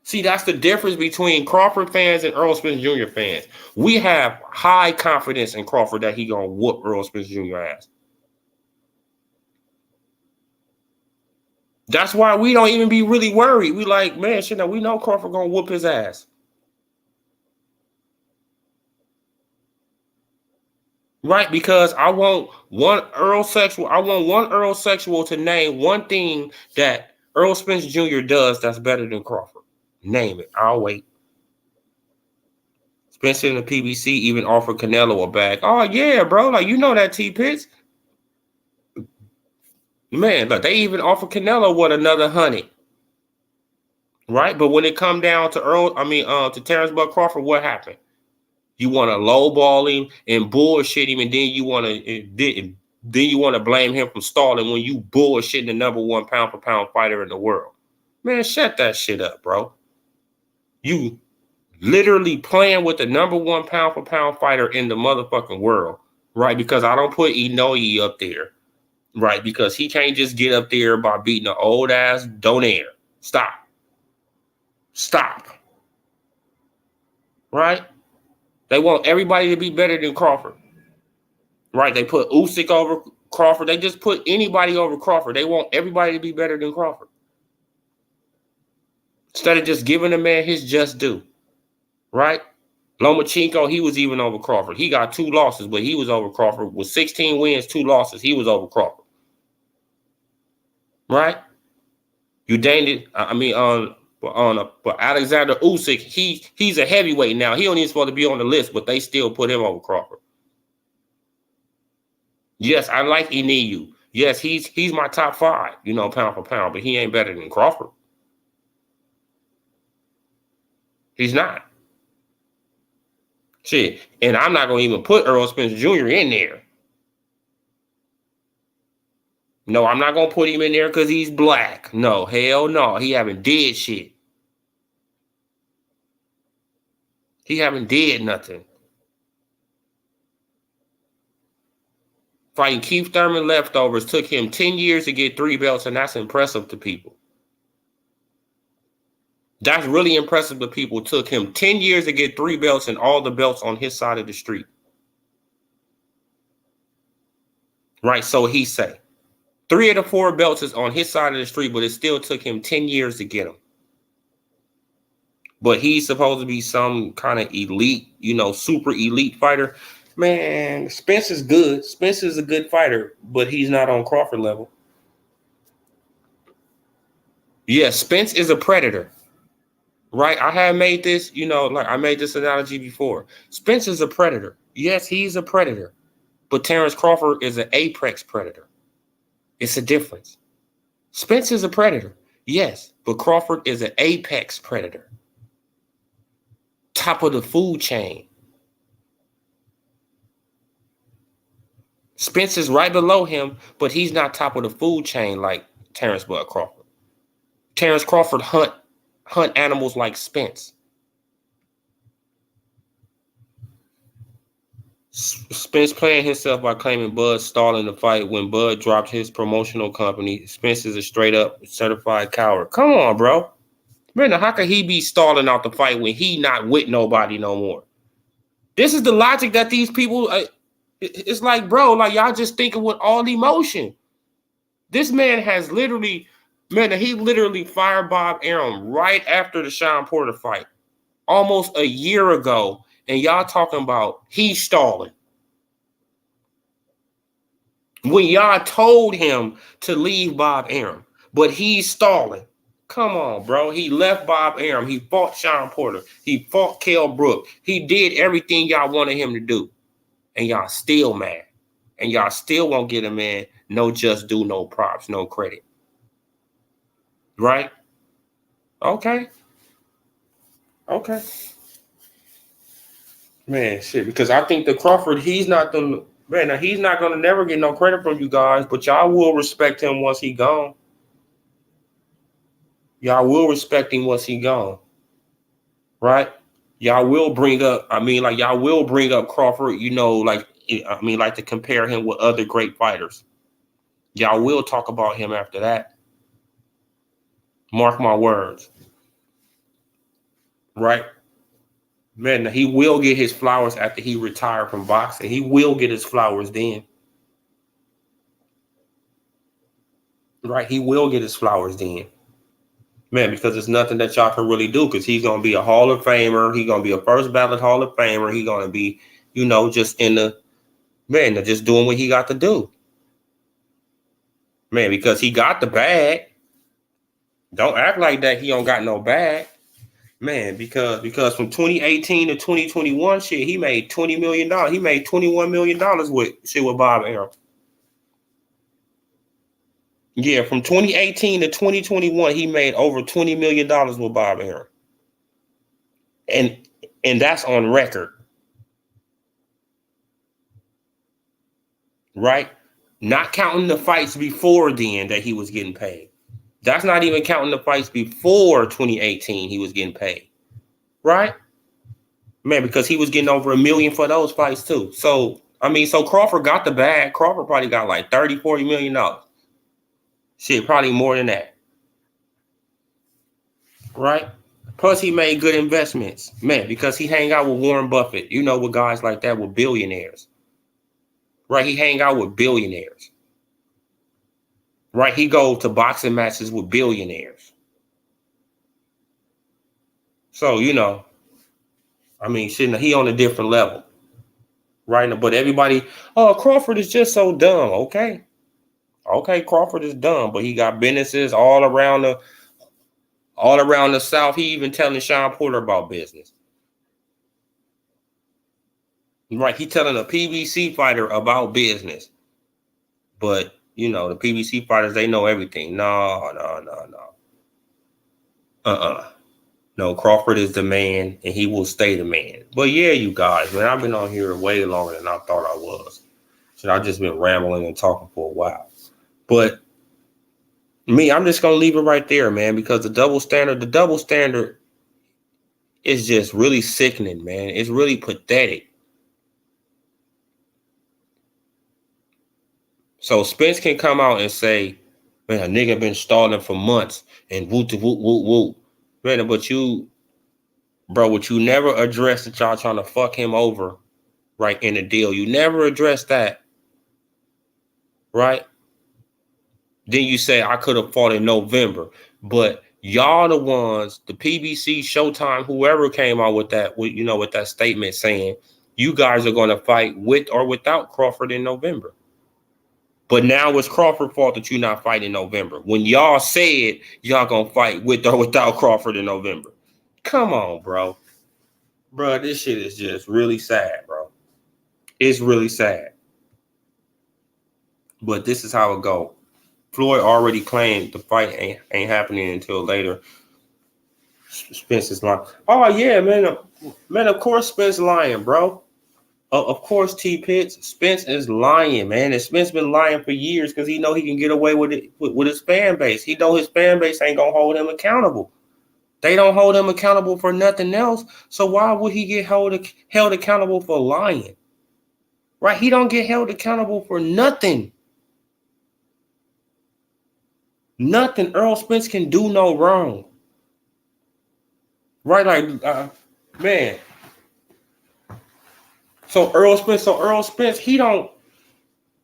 See, that's the difference between Crawford fans and Earl Spence Jr. fans. We have high confidence in Crawford that he gonna whoop Earl Spence Jr. ass. That's why we don't even be really worried. We like, man, shit, we know Crawford gonna whoop his ass. Right, because I want one Earl Sexual to name one thing that Earl Spence Jr. does that's better than Crawford. Name it. I'll wait. Spencer and the PBC even offered Canelo a bag. Oh, yeah, bro. Like, you know that T-Pitts. Man, look, they even offered Canelo what, another 100. Right? But when it come down to to Terrence Bud Crawford, what happened? You want to lowball him and bullshit him, and then you want to blame him for stalling when you bullshitting the number 1 pound for pound fighter in the world. Man, shut that shit up, bro. You literally playing with the number 1 pound for pound fighter in the motherfucking world, right? Because I don't put Inoue up there, right? Because he can't just get up there by beating an old ass Donaire. Stop. Right? They want everybody to be better than Crawford. Right? They put Usyk over Crawford. They just put anybody over Crawford. They want everybody to be better than Crawford. Instead of just giving the man his just due. Right? Lomachenko, he was even over Crawford. He got 2 losses, but he was over Crawford. With 16 wins, 2 losses, he was over Crawford. Right? You danged it. But Alexander Usyk, he's a heavyweight now. He don't even supposed to be on the list, but they still put him over Crawford. Yes, I like Inoue. Yes, he's my top 5, pound for pound, but he ain't better than Crawford. He's not. Shit, and I'm not gonna even put Earl Spence Jr. in there. No, I'm not gonna put him in there because he's black. No, hell no. He haven't did shit. He haven't did nothing. Fighting Keith Thurman leftovers took him 10 years to get 3 belts, and that's impressive to people. That's really impressive to people. It took him 10 years to get 3 belts and all the belts on his side of the street. Right, so he say. 3 of the 4 belts is on his side of the street, but it still took him 10 years to get them. But he's supposed to be some kind of elite, super elite fighter. Man, Spence is good. Spence is a good fighter, but he's not on Crawford level. Yeah, Spence is a predator. Right? I have made this, I made this analogy before. Spence is a predator. Yes, he's a predator. But Terrence Crawford is an apex predator. It's a difference. Spence is a predator. Yes, but Crawford is an apex predator. Top of the food chain. Spence is right below him, but he's not top of the food chain like Terrence Bud Crawford. Terrence Crawford hunt animals like Spence. Spence playing himself by claiming Bud stalling the fight when Bud dropped his promotional company. Spence is a straight up certified coward. Come on, bro. Man, how could he be stalling out the fight when he not with nobody no more? This is the logic that these people, it's like, bro, like y'all just thinking with all emotion. This man has literally, he literally fired Bob Arum right after the Sean Porter fight, almost a year ago. And y'all talking about he's stalling. When y'all told him to leave Bob Arum, but he's stalling. Come on, bro. He left Bob Arum. He fought Sean Porter. He fought Kell Brook. He did everything y'all wanted him to do. And y'all still mad. And y'all still won't get a man no just due, no props, no credit. Right? Okay. Man, shit. Because I think the Crawford, he's not going to never get no credit from you guys, but y'all will respect him once he gone. Y'all will respect him once he gone. Right? Y'all will bring up, y'all will bring up Crawford, like to compare him with other great fighters. Y'all will talk about him after that. Mark my words. Right? Man, he will get his flowers after he retired from boxing. He will get his flowers then. Right? He will get his flowers then. Man, because it's nothing that y'all can really do, because he's going to be a Hall of Famer. He's going to be a first ballot Hall of Famer. He's going to be, just just doing what he got to do. Man, because he got the bag. Don't act like that he don't got no bag. Man, because from 2018 to 2021, shit, he made $20 million. He made $21 million with Bob Arum. Yeah, from 2018 to 2021, he made over $20 million with Bob Arum. And that's on record. Right? Not counting the fights before then that he was getting paid. That's not even counting the fights before 2018 he was getting paid. Right? Man, because he was getting over $1 million for those fights too. So Crawford got the bag. Crawford probably got like $30-40 million. Shit, probably more than that. Right? Plus he made good investments. Man, because he hang out with Warren Buffett, with guys like that, with billionaires. Right? He hang out with billionaires. Right? He go to boxing matches with billionaires. So, he on a different level. Right? But everybody, Crawford is just so dumb. Okay, Crawford is dumb, but he got businesses all around the South. He even telling Sean Porter about business. Right? He telling a PBC fighter about business. But, the PBC fighters, they know everything. No. No, Crawford is the man, and he will stay the man. But yeah, you guys, man, I've been on here way longer than I thought I was. So I've just been rambling and talking for a while. But I'm just going to leave it right there, man, because the double standard is just really sickening, man. It's really pathetic. So Spence can come out and say, man, a nigga been stalling for months and woo. Man, but you never addressed that y'all trying to fuck him over, right, in the deal. You never addressed that, right? Then you say, I could have fought in November. But y'all the ones, the PBC, Showtime, whoever came out with that, with that statement saying, you guys are going to fight with or without Crawford in November. But now it's Crawford's fault that you're not fighting in November. When y'all said y'all going to fight with or without Crawford in November. Come on, bro. Bro, this shit is just really sad, bro. It's really sad. But this is how it go. Floyd already claimed the fight ain't happening until later. Spence is lying. Oh, yeah, man. Man, of course Spence lying, bro. Of course, T-Pitts. Spence is lying, man. And Spence been lying for years because he know he can get away with it with his fan base. He know his fan base ain't going to hold him accountable. They don't hold him accountable for nothing else. So why would he get held accountable for lying? Right? He don't get held accountable for nothing. Nothing. Earl Spence can do no wrong. Right? Like, man. So Earl Spence, he don't.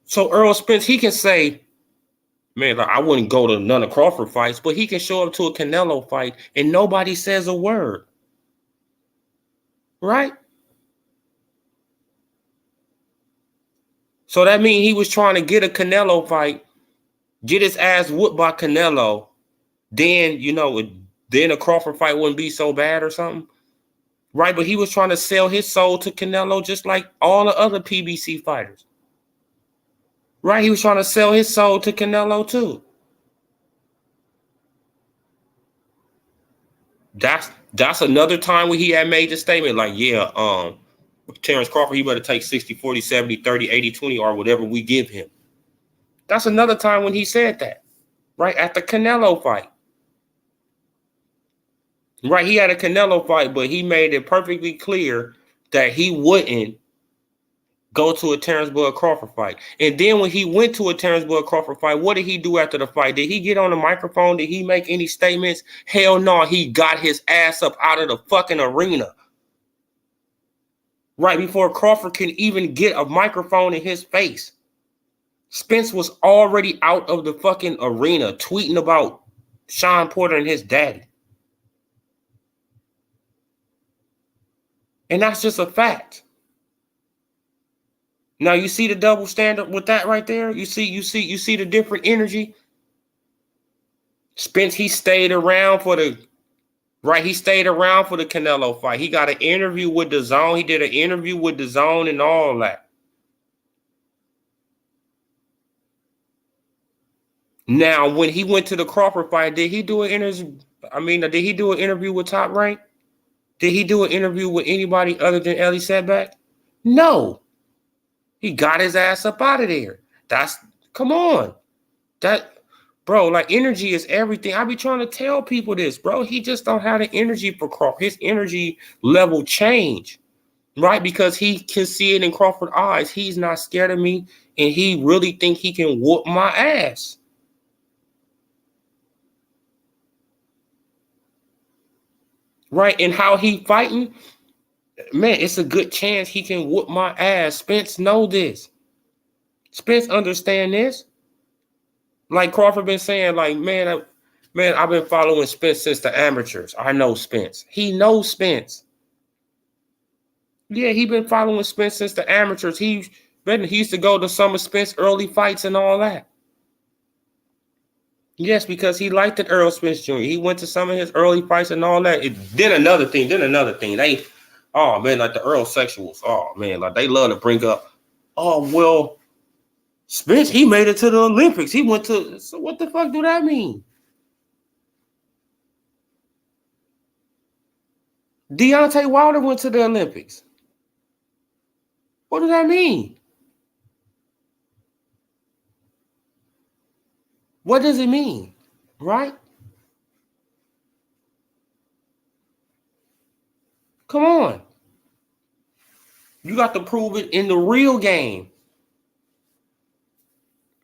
So Earl Spence, he can say, man, like, I wouldn't go to none of Crawford fights, but he can show up to a Canelo fight and nobody says a word. Right? So that means he was trying to get a Canelo fight, get his ass whooped by Canelo, then, then a Crawford fight wouldn't be so bad or something. Right? But he was trying to sell his soul to Canelo just like all the other PBC fighters. Right? He was trying to sell his soul to Canelo too. That's another time where he had made the statement like, yeah, Terrence Crawford, he better take 60, 40, 70, 30, 80, 20, or whatever we give him. That's another time when he said that, right? At the Canelo fight. Right, he had a Canelo fight, but he made it perfectly clear that he wouldn't go to a Terrence Bud Crawford fight. And then when he went to a Terrence Bud Crawford fight, what did he do after the fight? Did he get on the microphone? Did he make any statements? Hell no, he got his ass up out of the fucking arena. Right before Crawford can even get a microphone in his face. Spence was already out of the fucking arena tweeting about Sean Porter and his daddy. And that's just a fact. Now you see the double standard with that right there? You see the different energy? Spence, he stayed around for the Canelo fight. He got an interview with the Zone. He did an interview with the Zone and all that. Now, when he went to the Crawford fight, did he do an interview? Did he do an interview with Top Rank? Did he do an interview with anybody other than Ellie Setback? No. He got his ass up out of there. Come on. Bro, like, energy is everything. I be trying to tell people this, bro. He just don't have the energy for Crawford. His energy level change, right? Because he can see it in Crawford's eyes. He's not scared of me, and he really think he can whoop my ass. Right? And how he fighting, man, it's a good chance he can whoop my ass. Spence know this. Spence understand this. Like Crawford been saying, like, man, I've been following Spence since the amateurs. I know Spence. He knows Spence. Yeah, he been following Spence since the amateurs. He used to go to some of Spence early fights and all that. Yes, because he liked it, Earl Spence Jr. He went to some of his early fights and all that. Then another thing. They, oh man, like the Earl sexuals. Oh man, like they love to bring up, oh well, Spence, he made it to the Olympics. He went to, so what the fuck do that mean? Deontay Wilder went to the Olympics. What does that mean? What does it mean? Right? Come on. You got to prove it in the real game.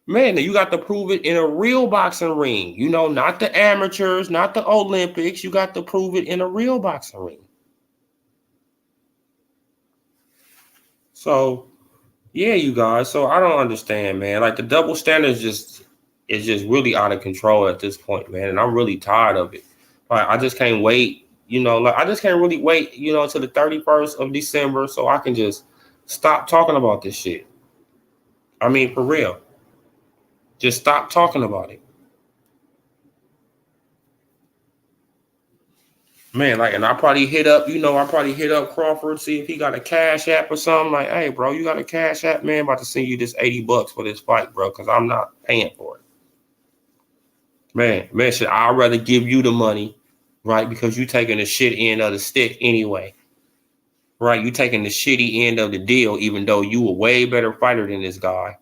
Man, you got to prove it in a real boxing ring. Not the amateurs, not the Olympics. You got to prove it in a real boxing ring. So, yeah, you guys. So I don't understand, man. Like the double standard is just really out of control at this point, man. And I'm really tired of it. Like I just can't wait. I just can't really wait, until the 31st of December so I can just stop talking about this shit. For real. Just stop talking about it. Man, like, and I probably hit up Crawford, see if he got a cash app or something. Like, hey, bro, you got a cash app, man? About to send you this $80 for this fight, bro, because I'm not paying for it. Man, I'd rather give you the money, right? Because you taking the shit end of the stick anyway. Right? You taking the shitty end of the deal, even though you a way better fighter than this guy.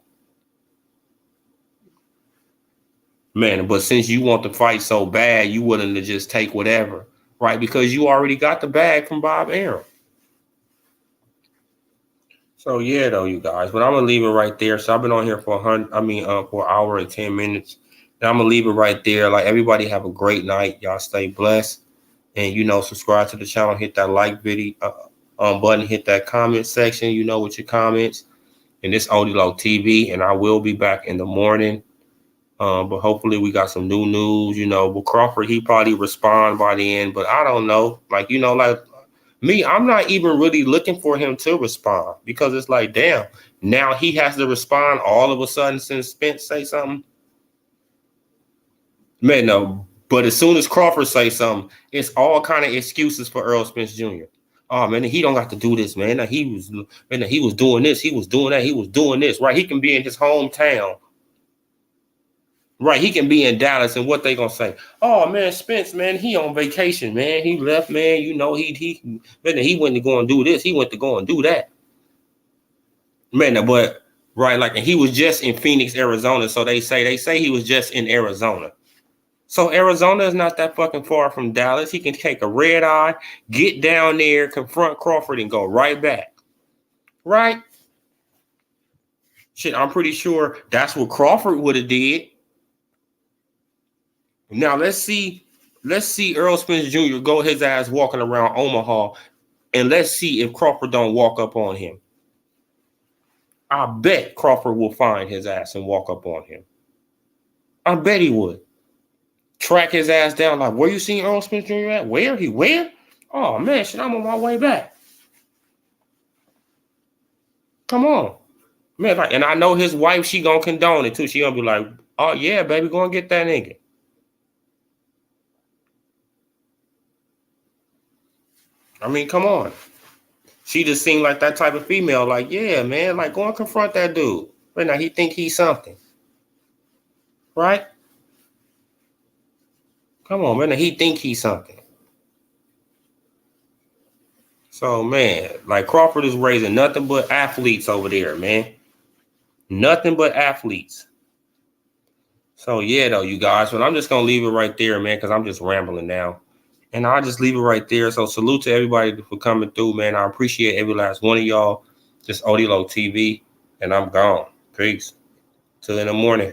Man, but since you want to fight so bad, you willing to just take whatever. right? Because you already got the bag from Bob Arum. So yeah, though, you guys. But I'm gonna leave it right there. So I've been on here for for an hour and 10 minutes. And I'm gonna leave it right there. Like, everybody have a great night. Y'all stay blessed, and subscribe to the channel. Hit that like video button. Hit that comment section. With your comments. And this Odilo TV, and I will be back in the morning. But hopefully we got some new news. But Crawford, he probably respond by the end. But I don't know. Like me, I'm not even really looking for him to respond, because it's like, damn, now he has to respond all of a sudden since Spence say something. Man, no. But as soon as Crawford say something, it's all kind of excuses for Earl Spence Jr. Oh man, he don't got to do this, man. He was doing this, he was doing that, he was doing this, right? He can be in his hometown. Right, he can be in Dallas, and what they gonna say? Oh man, Spence, man, he on vacation, man. He left, man. He went to go and do this. He went to go and do that, man. But right, like, and he was just in Phoenix, Arizona. So they say he was just in Arizona. So Arizona is not that fucking far from Dallas. He can take a red eye, get down there, confront Crawford, and go right back. Right? Shit, I'm pretty sure that's what Crawford would have did. Now let's see Earl Spence Jr. go his ass walking around Omaha, and let's see if Crawford don't walk up on him. I bet Crawford will find his ass and walk up on him. I bet he would. Track his ass down, like, where you seen Earl Spence Jr. at? Where? Oh man, shit, I'm on my way back. Come on. Man, like, and I know his wife, she gonna condone it too. She gonna be like, oh yeah, baby, go and get that nigga. I mean, come on. She just seemed like that type of female. Like, yeah, man, like, go and confront that dude. But now he think he's something. Right? Come on, man. Now he think he's something. So, man, like, Crawford is raising nothing but athletes over there, man. Nothing but athletes. So, yeah, though, you guys. But I'm just going to leave it right there, man, because I'm just rambling now. And I'll just leave it right there. So, salute to everybody for coming through, man. I appreciate every last one of y'all. Just Odilo TV. And I'm gone. Peace. Till in the morning.